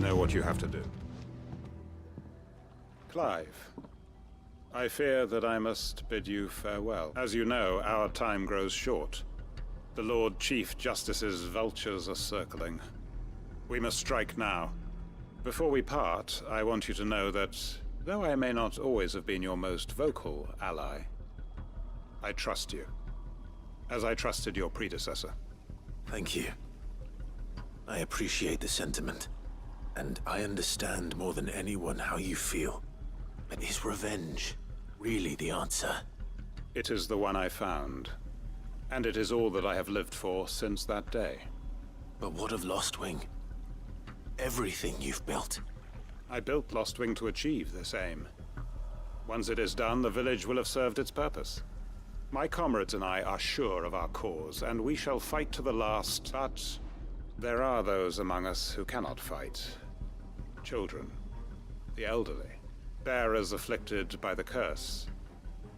know what you have to do. Clive, I fear that I must bid you farewell. As you know, our time grows short. The Lord Chief Justice's vultures are circling. We must strike now. Before we part, I want you to know that, though I may not always have been your most vocal ally, I trust you, as I trusted your predecessor. Thank you. I appreciate the sentiment, and I understand more than anyone how you feel. But is revenge really the answer? It is the one I found, and it is all that I have lived for since that day. But what of Lostwing? Everything you've built. I built Lostwing to achieve this aim. Once it is done, the village will have served its purpose. My comrades and I are sure of our cause, and we shall fight to the last, but there are those among us who cannot fight. Children, the elderly, bearers afflicted by the curse.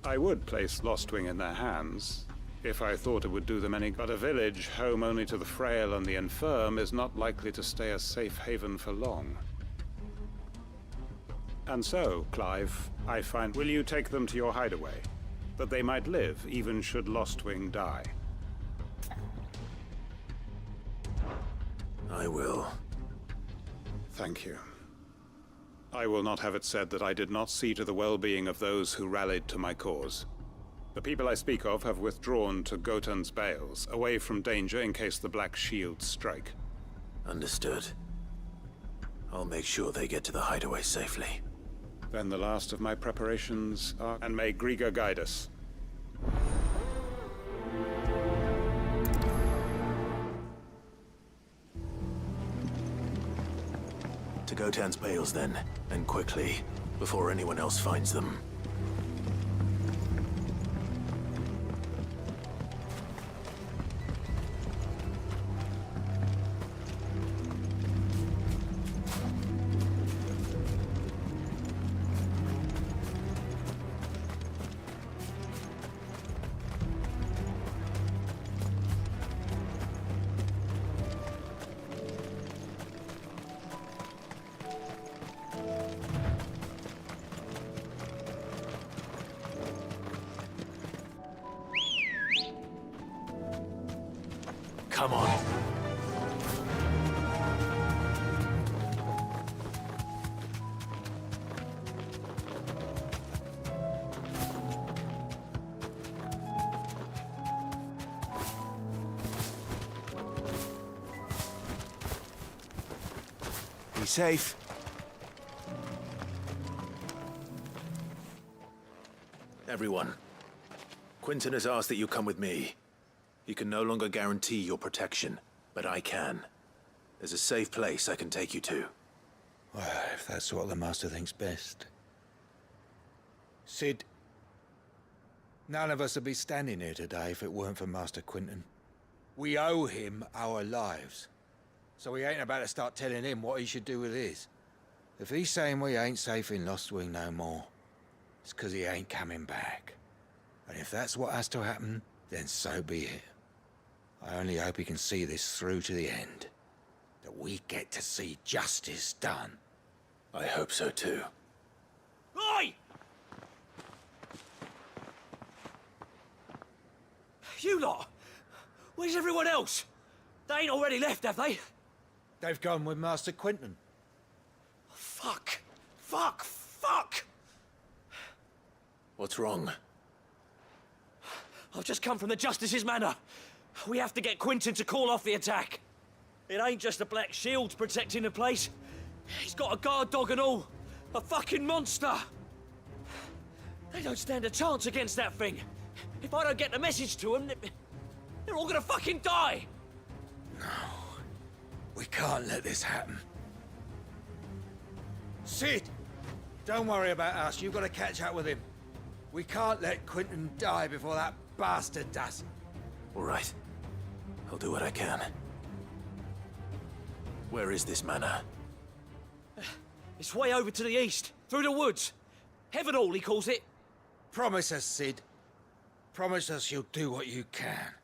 I would place Lostwing in their hands, if I thought it would do them any good. But a village home only to the frail and the infirm is not likely to stay a safe haven for long. And so, Clive, I find, will you take them to your hideaway, that they might live even should Lostwing die? I will. Thank you. I will not have it said that I did not see to the well-being of those who rallied to my cause. The people I speak of have withdrawn to Gotan's Bales, away from danger in case the Black Shields strike. Understood. I'll make sure they get to the hideaway safely. Then the last of my preparations are... And may Griga guide us. To Gotan's Bales then, and quickly, before anyone else finds them. Come on. Be safe. Everyone, Quinton has asked that you come with me. He can no longer guarantee your protection, but I can. There's a safe place I can take you to. Well, if that's what the Master thinks best. Sid, none of us would be standing here today if it weren't for Master Quinton. We owe him our lives. So we ain't about to start telling him what he should do with his. If he's saying we ain't safe in Lostwing no more, it's 'cause he ain't coming back. And if that's what has to happen, then so be it. I only hope he can see this through to the end. That we get to see justice done. I hope so too. Oi! You lot! Where's everyone else? They ain't already left, have they? They've gone with Master Quinton. Fuck! Fuck! Fuck! What's wrong? I've just come from the Justice's manor. We have to get Quinton to call off the attack. It ain't just the Black Shields protecting the place. He's got a guard dog and all. A fucking monster. They don't stand a chance against that thing. If I don't get the message to them, they're all gonna fucking die. No. We can't let this happen. Sid! Don't worry about us. You've got to catch up with him. We can't let Quinton die before that bastard does. All right. I'll do what I can. Where is this manor? It's way over to the east, through the woods. Heaven Hall, he calls it. Promise us, Sid. Promise us you'll do what you can.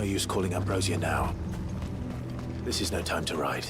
use calling Ambrosia now. This is no time to ride.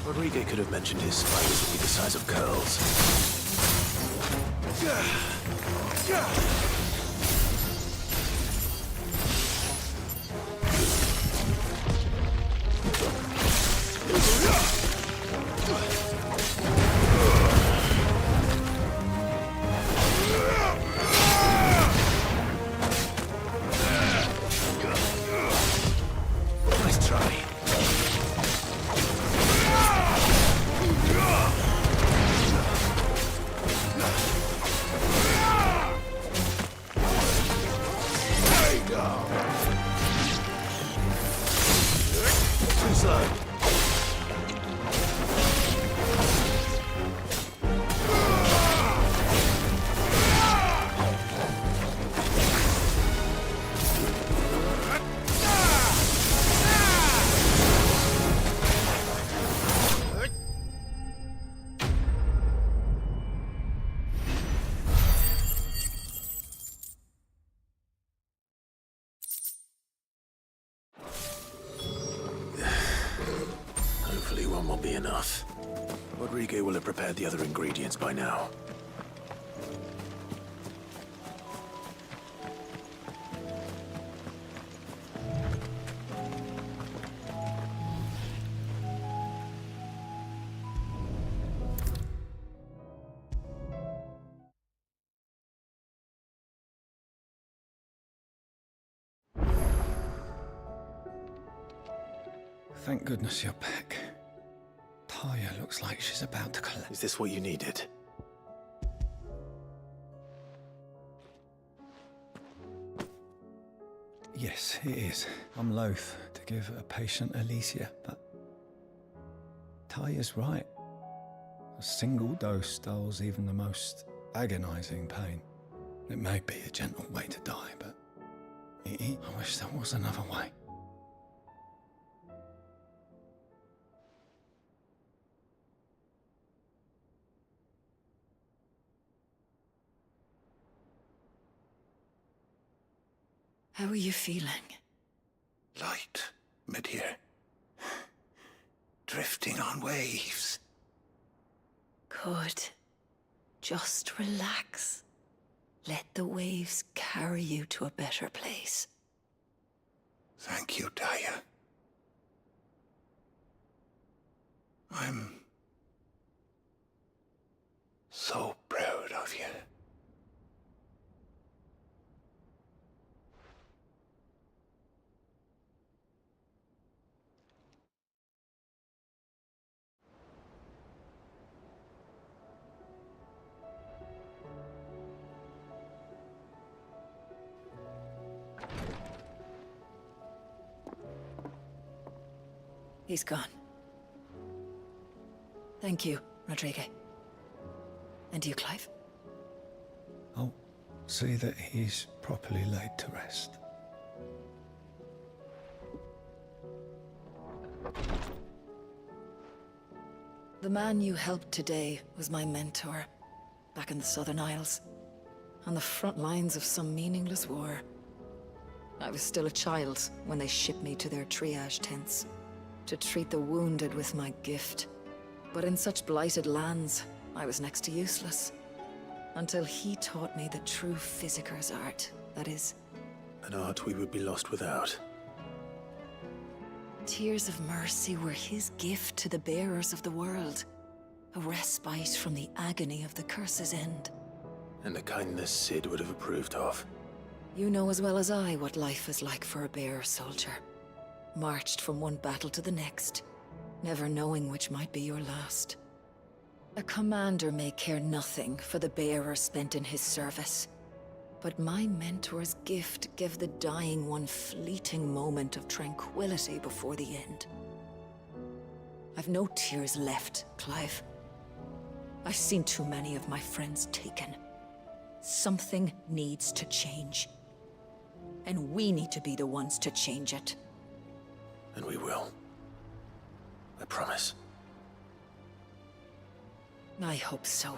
Rodrigo could have mentioned his spiders would be the size of curls. Nice try. Too slow. Hopefully one will be enough. Rodrigo will have prepared the other ingredients by now. Thank goodness you're back. Taya looks like she's about to collapse. Is this what you needed? Yes, it is. I'm loath to give a patient Alicia, but Taya's right. A single dose dulls even the most agonizing pain. It may be a gentle way to die, but I wish there was another way. How are you feeling? Light, mid-here. Drifting on waves. Good. Just relax. Let the waves carry you to a better place. Thank you, Taya. I'm so proud of you. He's gone. Thank you, Rodrigo. And you, Clive? I'll see that he's properly laid to rest. The man you helped today was my mentor, back in the Southern Isles, on the front lines of some meaningless war. I was still a child when they shipped me to their triage tents, to treat the wounded with my gift. But in such blighted lands, I was next to useless. Until he taught me the true physicker's art, that is. An art we would be lost without. Tears of mercy were his gift to the bearers of the world. A respite from the agony of the curse's end. And the kindness Sid would have approved of. You know as well as I what life is like for a bearer soldier. marched from one battle to the next, never knowing which might be your last. A commander may care nothing for the bearer spent in his service, but my mentor's gift gave the dying one fleeting moment of tranquility before the end. I've no tears left, Clive. I've seen too many of my friends taken. Something needs to change. And we need to be the ones to change it. And we will. I promise. I hope so.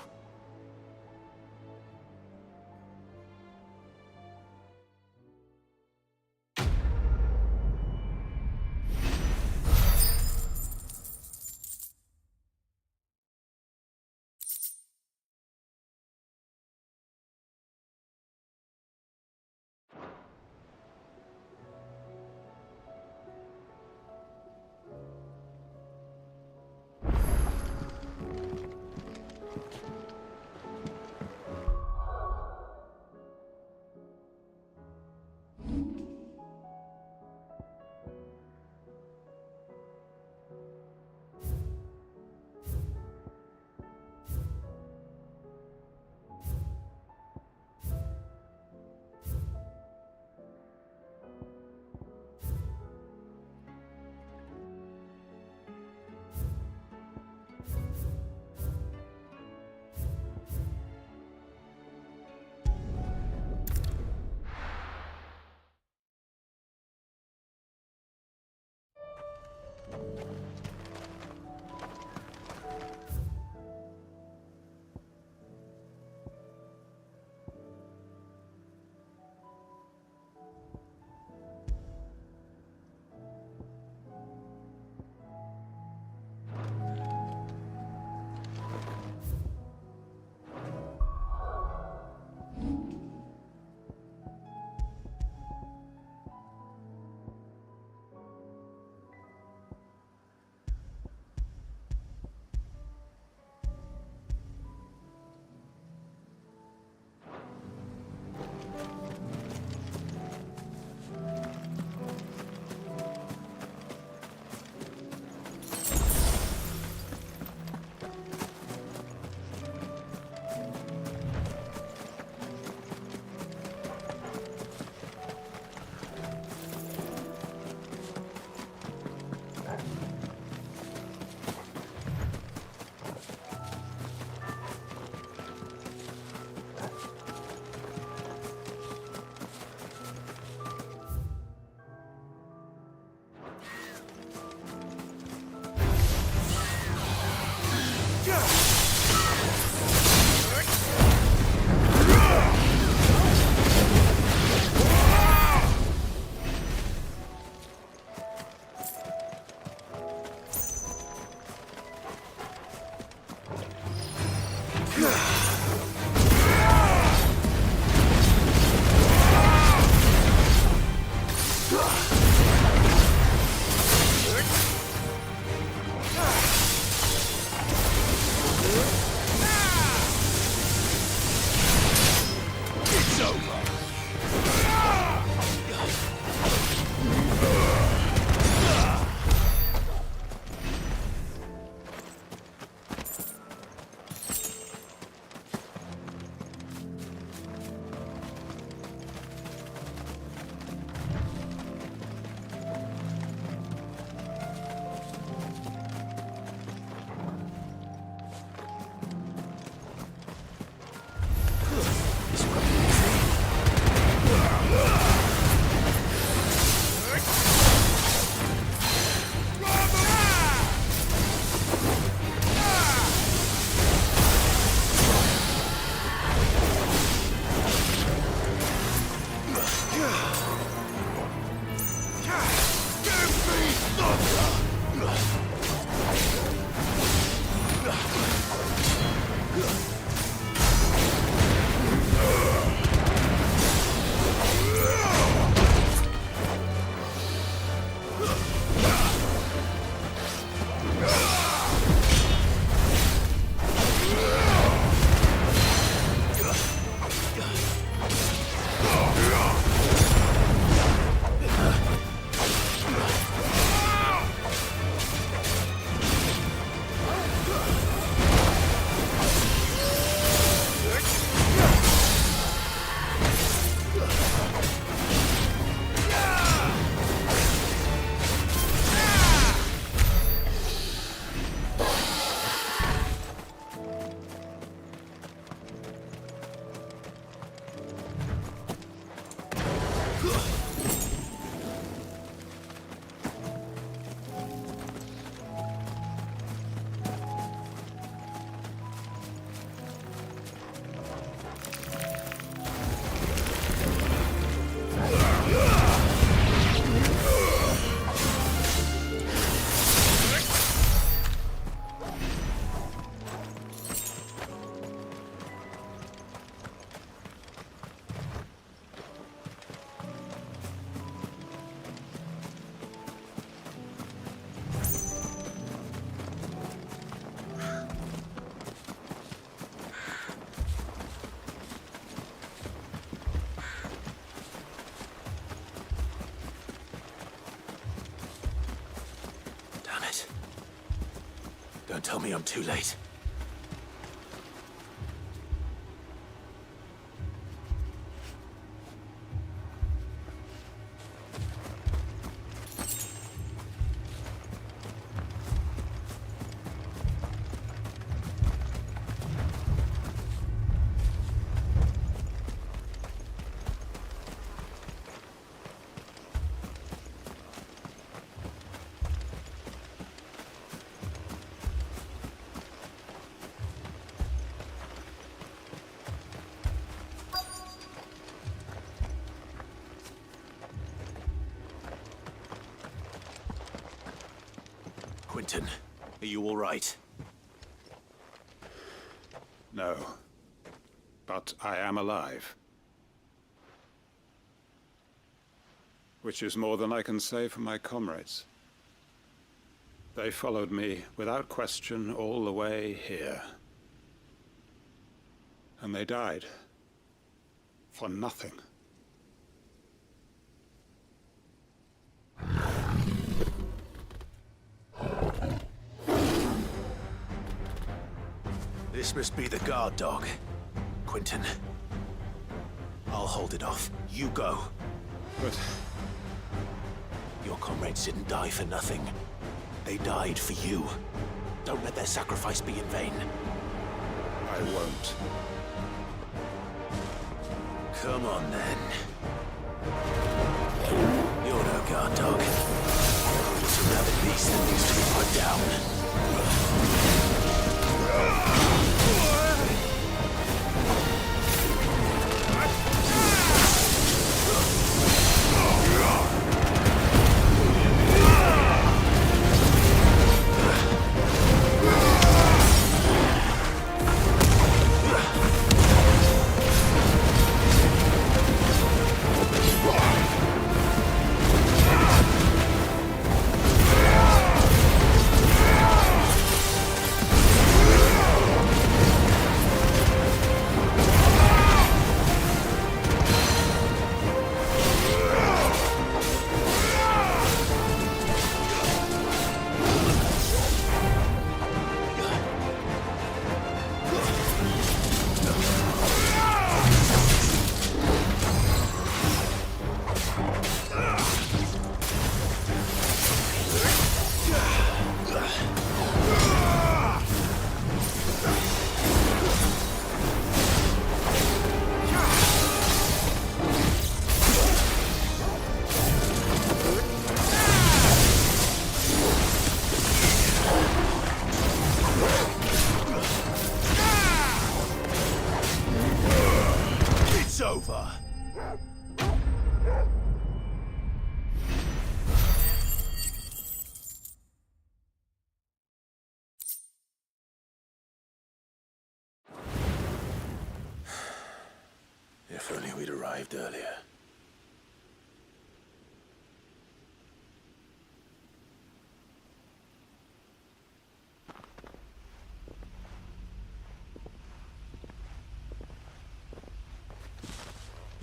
tell me I'm too late. Quentin, are you all right? No. But I am alive. Which is more than I can say for my comrades. They followed me without question all the way here. And they died. For nothing. This must be the guard dog. Quentin. I'll hold it off. You go. But... your comrades didn't die for nothing. They died for you. Don't let their sacrifice be in vain. I won't. Come on, then. You're no guard dog. You're just a rabid beast that needs to be put down. It's over. If only we'd arrived earlier.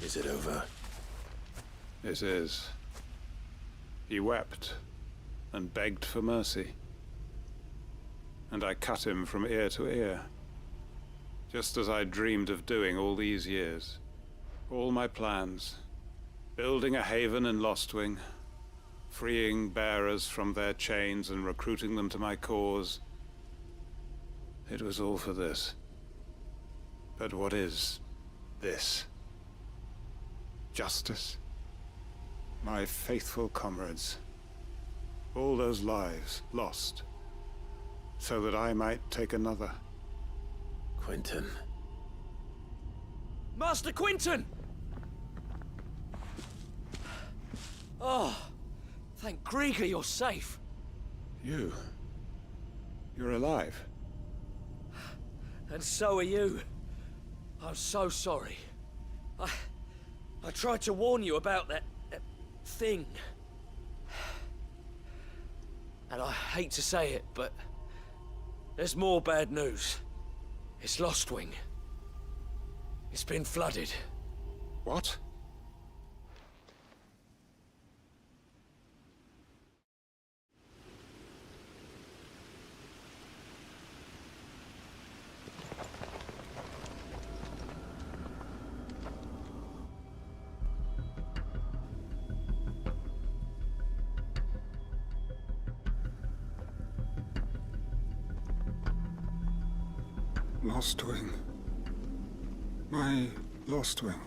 Is it over? It is. He wept and begged for mercy. And I cut him from ear to ear. Just as I dreamed of doing all these years. All my plans. Building a haven in Lostwing. Freeing bearers from their chains and recruiting them to my cause. It was all for this. But what is this? Justice? My faithful comrades. All those lives lost. So that I might take another. Quentin. Master Quentin! Oh, thank Grieger you're safe. You're alive. And so are you. I'm so sorry. I tried to warn you about that thing. And I hate to say it, but there's more bad news. It's Lostwing. It's been flooded. What? Lost wing. My lost wing.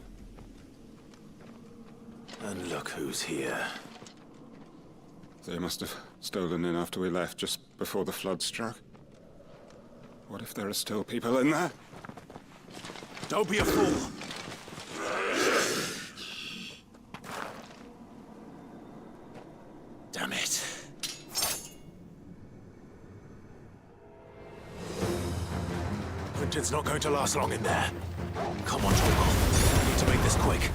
And look who's here. They must have stolen in after we left, just before the flood struck. What if there are still people in there? Don't be a fool! Damn it. Quentin's not going to last long in there. Come on, Torgal. I need to make this quick.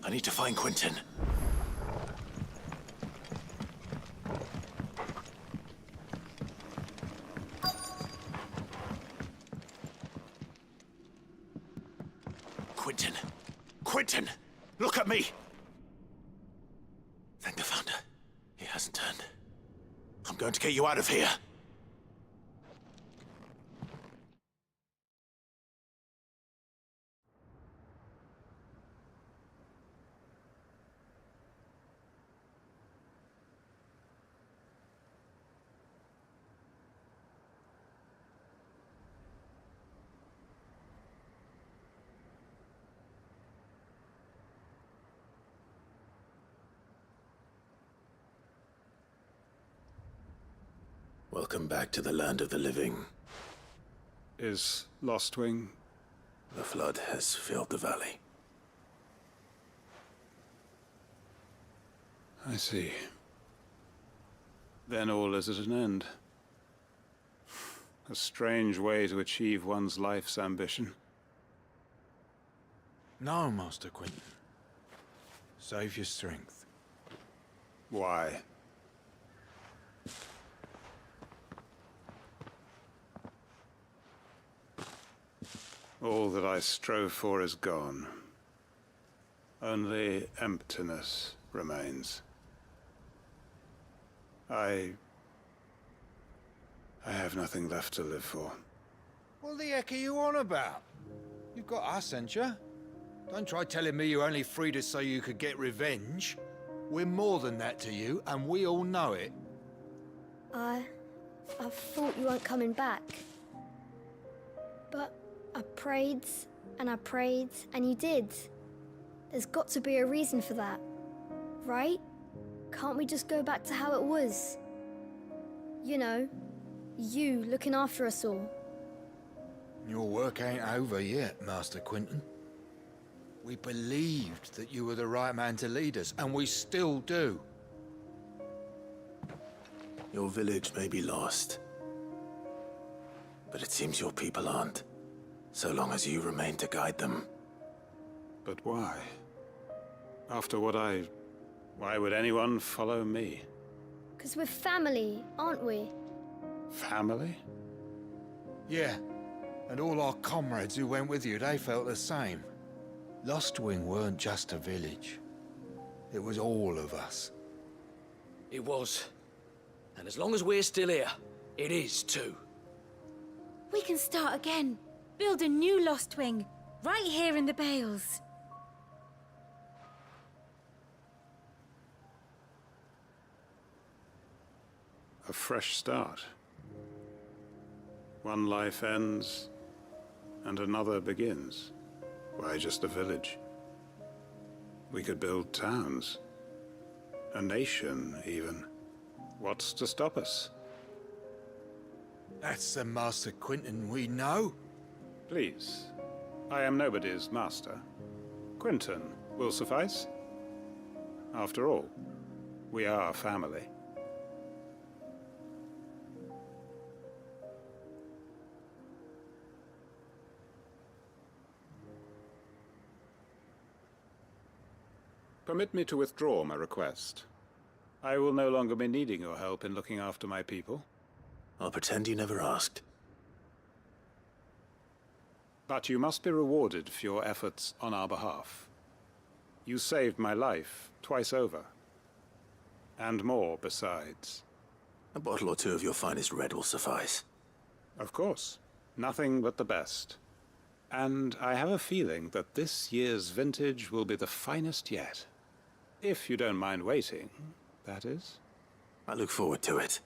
I need to find Quentin. Quentin! Quentin! Look at me! Thank the Founder. He hasn't turned. I'm going to get you out of here. Welcome back to the land of the living. Is Lost Wing? The flood has filled the valley. I see. Then all is at an end. A strange way to achieve one's life's ambition. No, Master Quentin. Save your strength. Why? All that I strove for is gone. Only emptiness remains. I have nothing left to live for. What the heck are you on about? You've got us, ain't you? Don't try telling me you only freed us so you could get revenge. We're more than that to you, and we all know it. I thought you weren't coming back. But I prayed, and you did. There's got to be a reason for that, right? Can't we just go back to how it was? You know, you looking after us all. Your work ain't over yet, Master Quinton. We believed that you were the right man to lead us, and we still do. Your village may be lost, but it seems your people aren't, so long as you remain to guide them. But why? After what why would anyone follow me? 'Cause we're family, aren't we? Family? Yeah, and all our comrades who went with you, they felt the same. Lostwing weren't just a village. It was all of us. It was. And as long as we're still here, it is too. We can start again. Build a new Lostwing, right here in the Bales. A fresh start. One life ends, and another begins. Why just a village? We could build towns. A nation, even. What's to stop us? That's the Master Quinton we know. Please. I am nobody's master. Quinton will suffice. After all, we are family. Permit me to withdraw my request. I will no longer be needing your help in looking after my people. I'll pretend you never asked. But you must be rewarded for your efforts on our behalf. You saved my life twice over. And more besides. A bottle or two of your finest red will suffice. Of course. Nothing but the best. And I have a feeling that this year's vintage will be the finest yet. If you don't mind waiting, that is. I look forward to it.